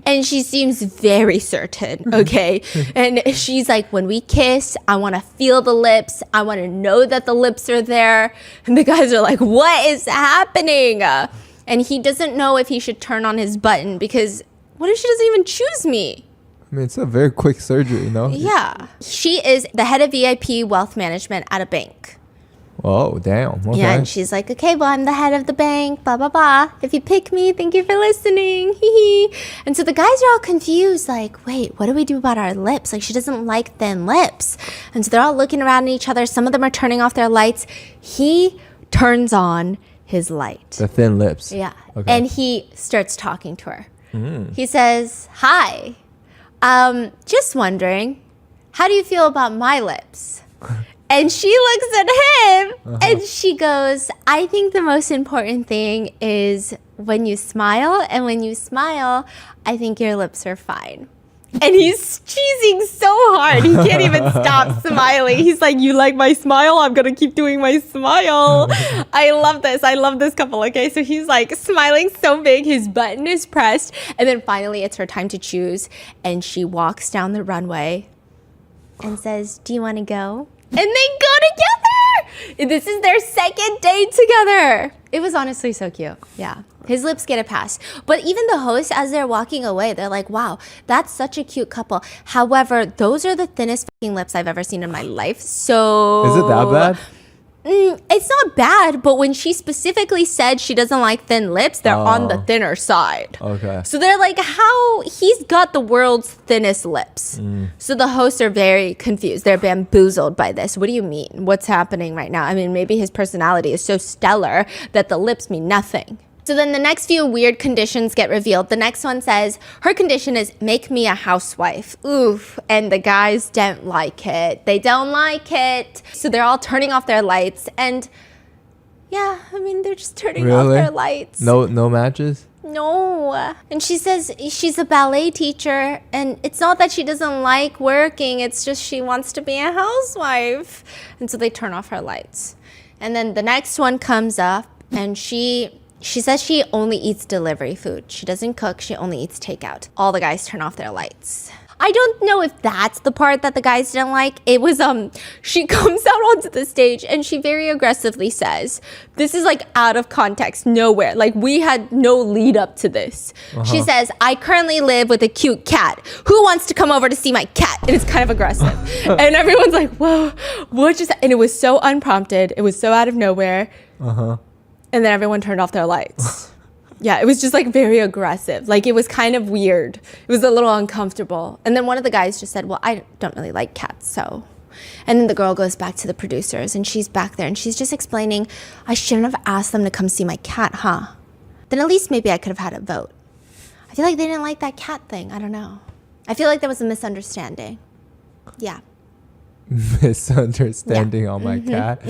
And she seems very certain, okay? And she's like, when we kiss, I want to feel the lips. I want to know that the lips are there. And the guys are like, what is happening? And he doesn't know if he should turn on his button because what if she doesn't even choose me? I mean, it's a very quick surgery, no? Yeah. She is the head of VIP wealth management at a bank. Oh, damn. Okay. Yeah, and she's like, okay, well, I'm the head of the bank, blah, blah, blah. If you pick me, thank you for listening. And so the guys are all confused, like, wait, what do we do about our lips? Like, she doesn't like thin lips. And so they're all looking around at each other. Some of them are turning off their lights. He turns on his light. The thin lips. Yeah. Okay. And he starts talking to her. He says, hi, just wondering, how do you feel about my lips? And she looks at him and she goes, I think the most important thing is when you smile. And when you smile, I think your lips are fine. And he's cheesing so hard. He can't even stop smiling. He's like, you like my smile? I'm going to keep doing my smile. I love this. I love this couple. Okay. So he's like smiling so big. His button is pressed. And then finally it's her time to choose. And she walks down the runway and says, do you want to go? And they go together. This is their second date together. It was honestly so cute. Yeah. His lips get a pass. But even the hosts, as they're walking away, they're like, wow, that's such a cute couple. However, those are the thinnest fucking lips I've ever seen in my life. So... Is it that bad? It's not bad, but when she specifically said she doesn't like thin lips, they're on the thinner side. Okay. So they're like, how? He's got the world's thinnest lips. So the hosts are very confused. They're bamboozled by this. What do you mean? What's happening right now? I mean, maybe his personality is so stellar that the lips mean nothing. So then the next few weird conditions get revealed. The next one says, her condition is make me a housewife. Oof. And the guys don't like it. They don't like it. So they're all turning off their lights. And yeah, I mean, they're just turning off their lights. No matches? No. And she says she's a ballet teacher. And it's not that she doesn't like working. It's just she wants to be a housewife. And so they turn off her lights. And then the next one comes up and she says she only eats delivery food. She doesn't cook. She only eats takeout. All the guys turn off their lights. I don't know if that's the part that the guys didn't like. It was, she comes out onto the stage and she very aggressively says, this is like out of context, nowhere. Like we had no lead up to this. She says, I currently live with a cute cat. Who wants to come over to see my cat? And it's kind of aggressive. And everyone's like, whoa, what just, and it was so unprompted. It was so out of nowhere. And then everyone turned off their lights. Yeah, it was just like very aggressive. Like it was kind of weird. It was a little uncomfortable. And then one of the guys just said, well, I don't really like cats, so. And then the girl goes back to the producers and she's back there and she's just explaining, I shouldn't have asked them to come see my cat, huh? then at least maybe I could have had a vote. I feel like they didn't like that cat thing. I don't know. I feel like there was a misunderstanding. Yeah. Misunderstanding on my cat.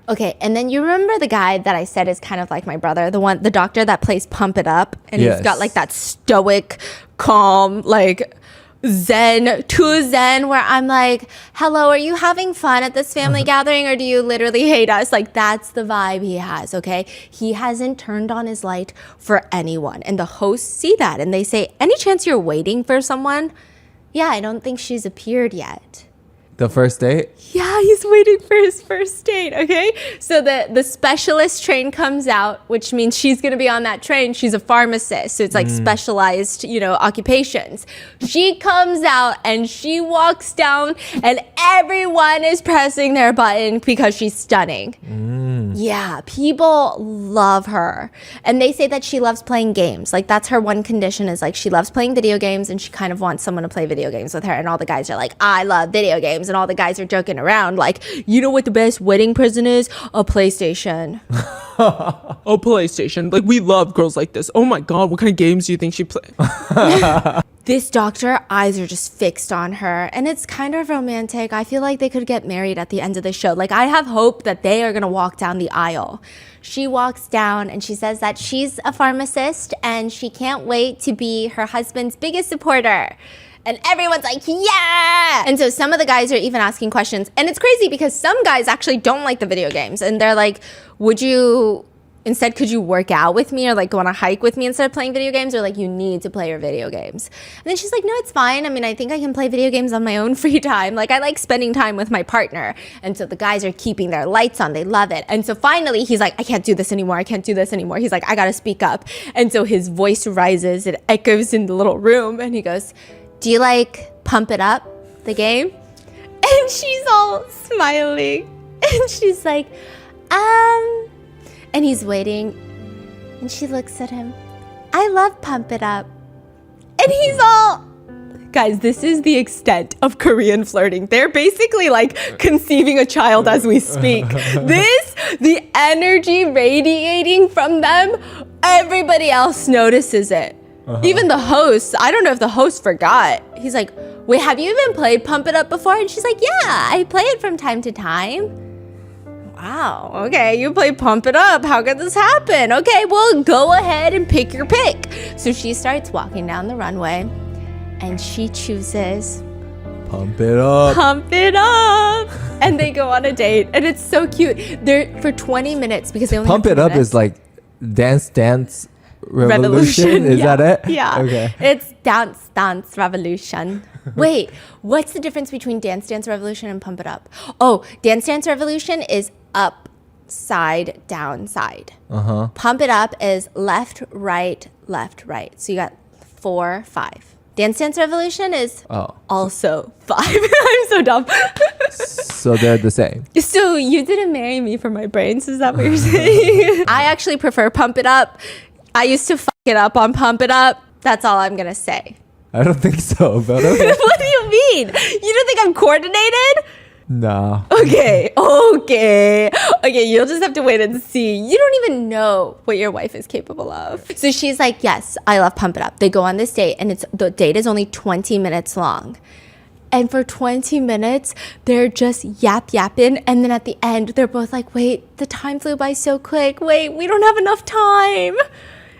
Okay, and then you remember the guy that I said is kind of like my brother, the doctor that plays Pump It Up, and he's got like that stoic, calm, like too zen, where I'm like, hello, are you having fun at this family gathering, or do you literally hate us? Like, that's the vibe he has, okay? He hasn't turned on his light for anyone, and the hosts see that, and they say, any chance you're waiting for someone? Yeah, I don't think she's appeared yet. The first date? Yeah, he's waiting for his first date, okay? So the specialist train comes out, which means she's going to be on that train. She's a pharmacist, so it's like specialized, occupations. She comes out and she walks down and everyone is pressing their button because she's stunning. Yeah, people love her. And they say that she loves playing games. Like, that's her one condition, is like she loves playing video games and she kind of wants someone to play video games with her. And all the guys are like, I love video games. And all the guys are joking around like, you know what the best wedding present is? A PlayStation. Oh, PlayStation. Like, we love girls like this. Oh my God, what kind of games do you think she plays? This doctor, eyes are just fixed on her, and it's kind of romantic. I feel like they could get married at the end of the show. Like, I have hope that they are going to walk down the aisle. She walks down and she says that she's a pharmacist and she can't wait to be her husband's biggest supporter. And everyone's like, yeah! And so some of the guys are even asking questions. And it's crazy because some guys actually don't like the video games. And they're like, could you work out with me or like go on a hike with me instead of playing video games? Or like, you need to play your video games. And then she's like, no, it's fine. I mean, I think I can play video games on my own free time. Like, I like spending time with my partner. And so the guys are keeping their lights on. They love it. And so finally he's like, I can't do this anymore. I can't do this anymore. He's like, I gotta speak up. And so his voice rises. It echoes in the little room. And he goes, do you like Pump It Up, the game? And she's all smiling. And she's like, and he's waiting. And she looks at him. I love Pump It Up. And he's all... Guys, this is the extent of Korean flirting. They're basically like conceiving a child as we speak. The energy radiating from them, everybody else notices it. Even the host, I don't know if the host forgot. He's like, wait, have you even played Pump It Up before? And she's like, yeah, I play it from time to time. Wow, okay, you play Pump It Up. How could this happen? Okay, well, go ahead and pick your pick. So she starts walking down the runway and she chooses Pump It Up. Pump It Up. And they go on a date and it's so cute. They're for 20 minutes because they only Pump have It 20 Up minutes. is like Dance Revolution. Is yeah. that it? Yeah. Okay. It's Dance Revolution. Wait, what's the difference between Dance Revolution and Pump It Up? Oh, Dance Revolution is up, side, down, side. Pump It Up is left, right. So you got 4, 5. Dance Revolution is also 5. I'm so dumb. So they're the same. So you didn't marry me for my brains, is that what you're saying? I actually prefer Pump It Up. I used to fuck it up on Pump It Up. That's all I'm gonna say. I don't think so, but okay. What do you mean? You don't think I'm coordinated? No. Okay, you'll just have to wait and see. You don't even know what your wife is capable of. So she's like, yes, I love Pump It Up. They go on this date and the date is only 20 minutes long. And for 20 minutes, they're just yapping. And then at the end, they're both like, wait, the time flew by so quick. Wait, we don't have enough time.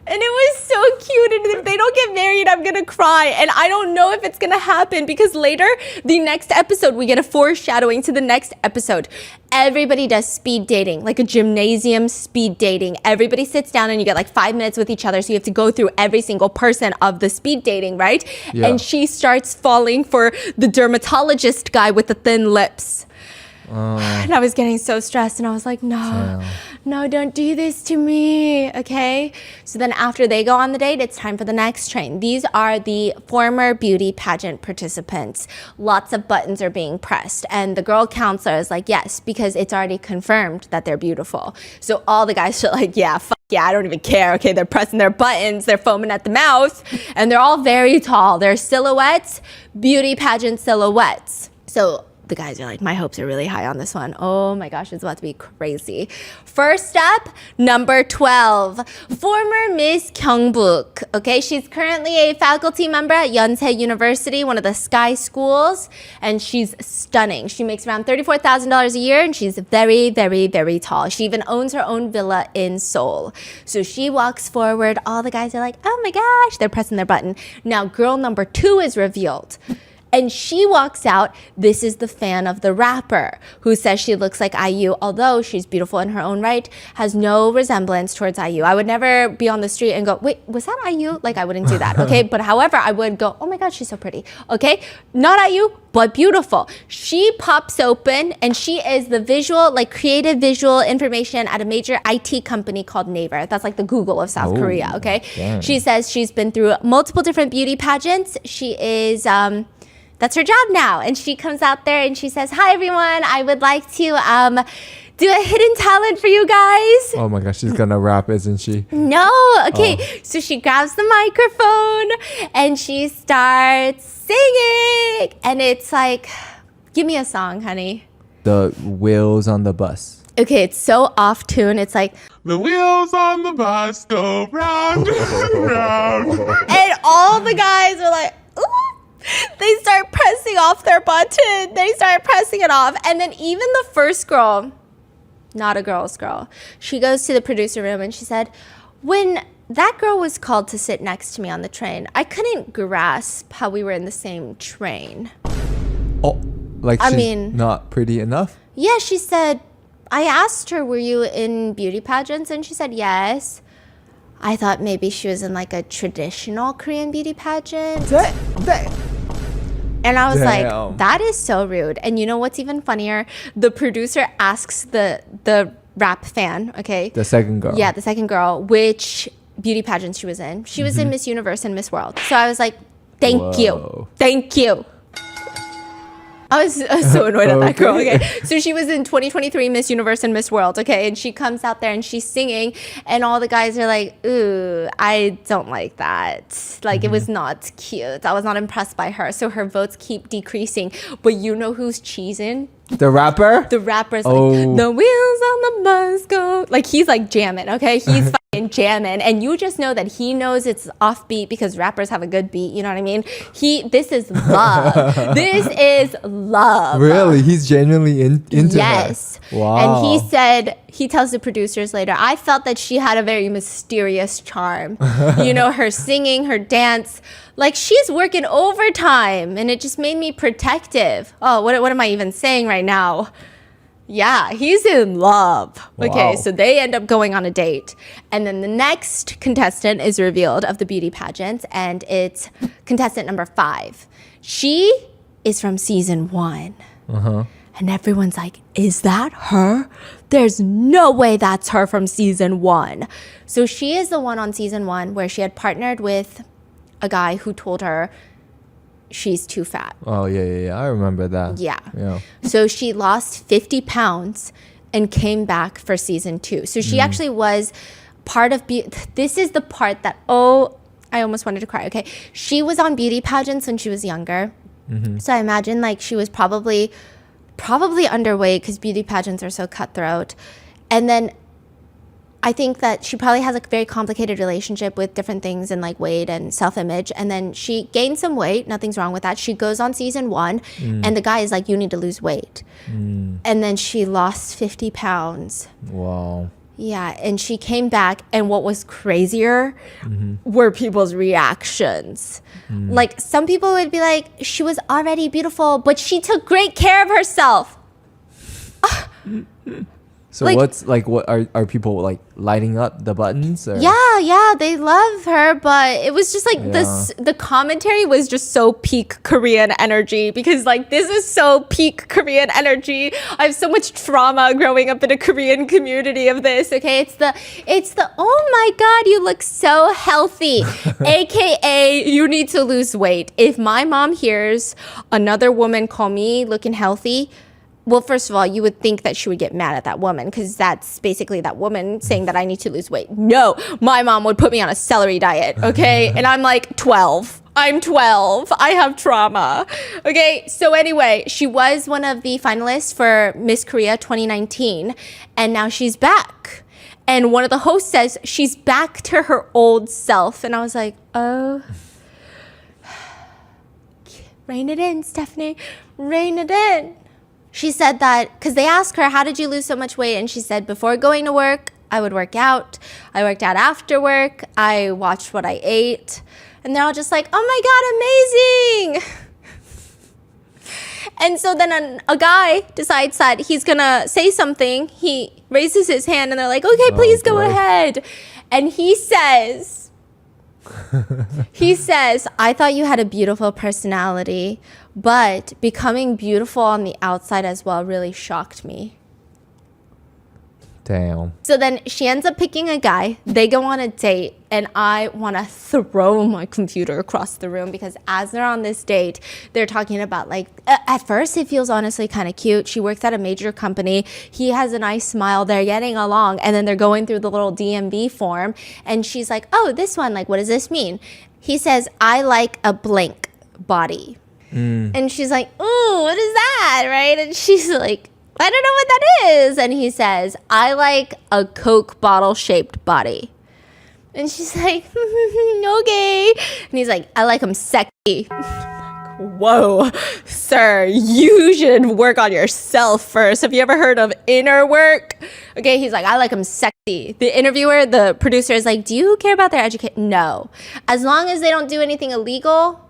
And it was so cute. And if they don't get married, I'm going to cry. And I don't know if it's going to happen because later, the next episode, we get a foreshadowing to the next episode. Everybody does speed dating, like a gymnasium speed dating. Everybody sits down and you get like 5 minutes with each other. So you have to go through every single person of the speed dating, right? Yeah. And she starts falling for the dermatologist guy with the thin lips. And I was getting so stressed and I was like, no, don't do this to me, okay? So then after they go on the date, it's time for the next train. These are the former beauty pageant participants. Lots of buttons are being pressed. And the girl counselor is like, yes, because it's already confirmed that they're beautiful. So all the guys are like, yeah, I don't even care. Okay, they're pressing their buttons, they're foaming at the mouth, and they're all very tall. They're silhouettes, beauty pageant silhouettes. So the guys are like, my hopes are really high on this one. Oh my gosh, it's about to be crazy. First up, number 12, former Miss Gyeongbuk. Okay, she's currently a faculty member at Yonsei University, one of the Sky schools, and she's stunning. She makes around $34,000 a year, and she's very, very, very tall. She even owns her own villa in Seoul. So she walks forward. All the guys are like, oh my gosh, they're pressing their button. Now, girl number 2 is revealed. And she walks out. This is the fan of the rapper who says she looks like IU, although she's beautiful in her own right, has no resemblance towards IU. I would never be on the street and go, wait, was that IU? Like, I wouldn't do that, okay? But however, I would go, oh my God, she's so pretty, okay? Not IU, but beautiful. She pops open and she is the visual, like creative visual information at a major IT company called Naver. That's like the Google of South Korea, okay? Damn. She says she's been through multiple different beauty pageants. She is, that's her job now. And she comes out there and she says, hi, everyone. I would like to do a hidden talent for you guys. Oh my gosh, she's gonna rap, isn't she? No. Okay. So she grabs the microphone and she starts singing. And it's like, give me a song, honey. The wheels on the bus. Okay, it's so off tune. It's like, The wheels on the bus go round and round. and all the guys are like, ooh. They start pressing off their button. They start pressing it off. And then even the first girl, not a girl's girl, she goes to the producer room and she said, when that girl was called to sit next to me on the train, I couldn't grasp how we were in the same train. Oh, like she's not pretty enough? Yeah, she said, I asked her, were you in beauty pageants? And she said, yes. I thought maybe she was in like a traditional Korean beauty pageant. And I was like, that is so rude. And you know what's even funnier? The producer asks the rap fan, okay? The second girl. Yeah, the second girl, which beauty pageant she was in. She was in Miss Universe and Miss World. So I was like, thank you. Thank you. I was so annoyed at that girl. Okay, so she was in 2023 Miss Universe and Miss World. Okay, and she comes out there and she's singing, and all the guys are like, "Ooh, I don't like that. Like, it was not cute. I was not impressed by her." So her votes keep decreasing. But you know who's cheesing? The rapper? The rapper's like, the wheels on the bus go. Like, he's like jamming, okay? He's fucking jamming. And you just know that he knows it's offbeat because rappers have a good beat. You know what I mean? This is love. This is love. Really? He's genuinely into yes. her? Wow. And he said, he tells the producers later, I felt that she had a very mysterious charm. You know, her singing, her dance. Like, she's working overtime, and it just made me protective. Oh, what am I even saying right now? Yeah, he's in love. Wow. Okay, so they end up going on a date. And then the next contestant is revealed of the beauty pageant, and it's contestant number 5. She is from season 1. And everyone's like, is that her? There's no way that's her from season 1. So she is the one on season 1 where she had partnered with a guy who told her she's too fat. Oh, yeah. I remember that. Yeah. So she lost 50 pounds and came back for season 2. So she actually was part of... This is the part that, I almost wanted to cry. Okay. She was on beauty pageants when she was younger. So I imagine like she was probably underweight because beauty pageants are so cutthroat. And then I think that she probably has a very complicated relationship with different things and like weight and self-image. And then she gained some weight. Nothing's wrong with that. She goes on season 1 and the guy is like, you need to lose weight. And then she lost 50 pounds. Wow. Yeah. And she came back, and what was crazier were people's reactions. Like, some people would be like, she was already beautiful, but she took great care of herself. So what are people like lighting up the buttons? Or? Yeah, they love her, but it was just like the commentary was just so peak Korean energy, because like this is so peak Korean energy. I have so much trauma growing up in a Korean community of this. Okay, it's the oh my God, you look so healthy, aka you need to lose weight. If my mom hears another woman call me looking healthy, well, first of all, you would think that she would get mad at that woman, because that's basically that woman saying that I need to lose weight. No, my mom would put me on a celery diet, okay? And I'm like 12. I'm 12. I have trauma. Okay, so anyway, she was one of the finalists for Miss Korea 2019, and now she's back. And one of the hosts says she's back to her old self. And I was like, oh. Rein it in, Stephanie. Rein it in. She said that, because they asked her, how did you lose so much weight? And she said, before going to work, I would work out. I worked out after work. I watched what I ate. And they're all just like, oh my God, amazing. And so then a guy decides that he's going to say something. He raises his hand and they're like, okay, please go ahead. And he says, I thought you had a beautiful personality, but becoming beautiful on the outside as well really shocked me. Damn. So then she ends up picking a guy. They go on a date, and I want to throw my computer across the room because as they're on this date, they're talking about like, at first it feels honestly kind of cute. She works at a major company. He has a nice smile. They're getting along, and then they're going through the little DMV form, and she's like, oh, this one, like, what does this mean? He says, I like a blank body. And she's like, ooh, what is that, right? And she's like, I don't know what that is. And he says, I like a Coke bottle shaped body. And she's like, okay. And he's like, I like him sexy. Whoa, sir, you should work on yourself first. Have you ever heard of inner work? Okay, he's like, I like him sexy. The interviewer, the producer is like, do you care about their education? No. As long as they don't do anything illegal,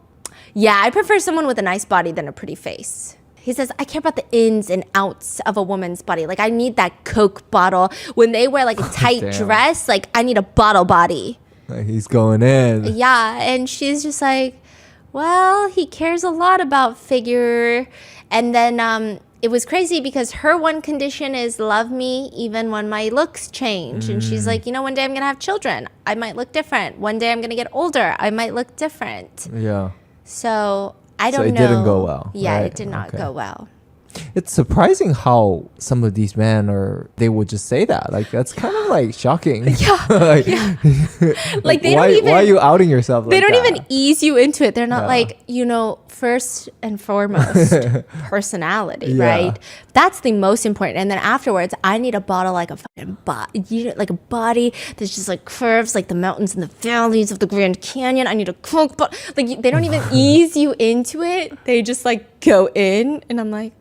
yeah, I prefer someone with a nice body than a pretty face. He says, I care about the ins and outs of a woman's body. Like, I need that Coke bottle. When they wear, like, a tight dress, like, I need a bottle body. He's going in. Yeah, and she's just like, well, he cares a lot about figure. And then it was crazy because her one condition is love me even when my looks change. And she's like, you know, one day I'm going to have children. I might look different. One day I'm going to get older. I might look different. Yeah. So I don't know. So it didn't go well. Yeah, right? it did not go well. It's surprising how some of these men they would just say that. Like, that's kind of like shocking. Yeah. like, Like, they why, don't even. why are you outing yourself They like don't that? even ease you into it. They're not like, you know, first and foremost, personality, right? That's the most important. And then afterwards, I need a bottle like a fucking body, like a body that's just like curves like the mountains and the valleys of the Grand Canyon. I need a Coke bottle. Like, they don't even ease you into it. They just like go in, and I'm like,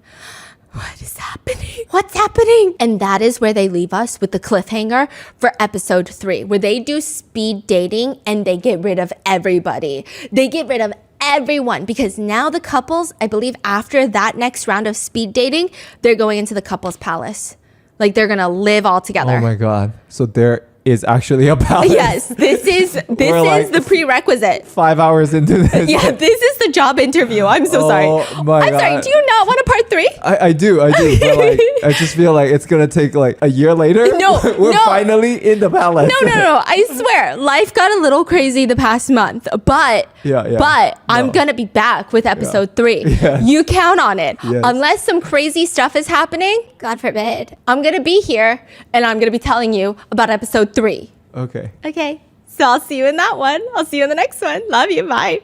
what is happening? What's happening? And that is where they leave us with the cliffhanger for episode 3, where they do speed dating and they get rid of everybody. They get rid of everyone because now the couples, I believe after that next round of speed dating, they're going into the couples palace. Like, they're going to live all together. Oh my God. So there is actually a palace. Yes, this is like the prerequisite. 5 hours into this. Yeah, this is the job interview. I'm so sorry. Oh my I'm God. sorry. Do you not want a part 3? I do. But like, I just feel like it's going to take like a year later. No, We're no. finally in the palace. No. I swear, life got a little crazy the past month, but I'm gonna be back with episode 3. Yes. You count on it. Yes. Unless some crazy stuff is happening, God forbid, I'm gonna be here and I'm gonna be telling you about episode 3. Okay. Okay, so I'll see you in that one. I'll see you in the next one. Love you. Bye.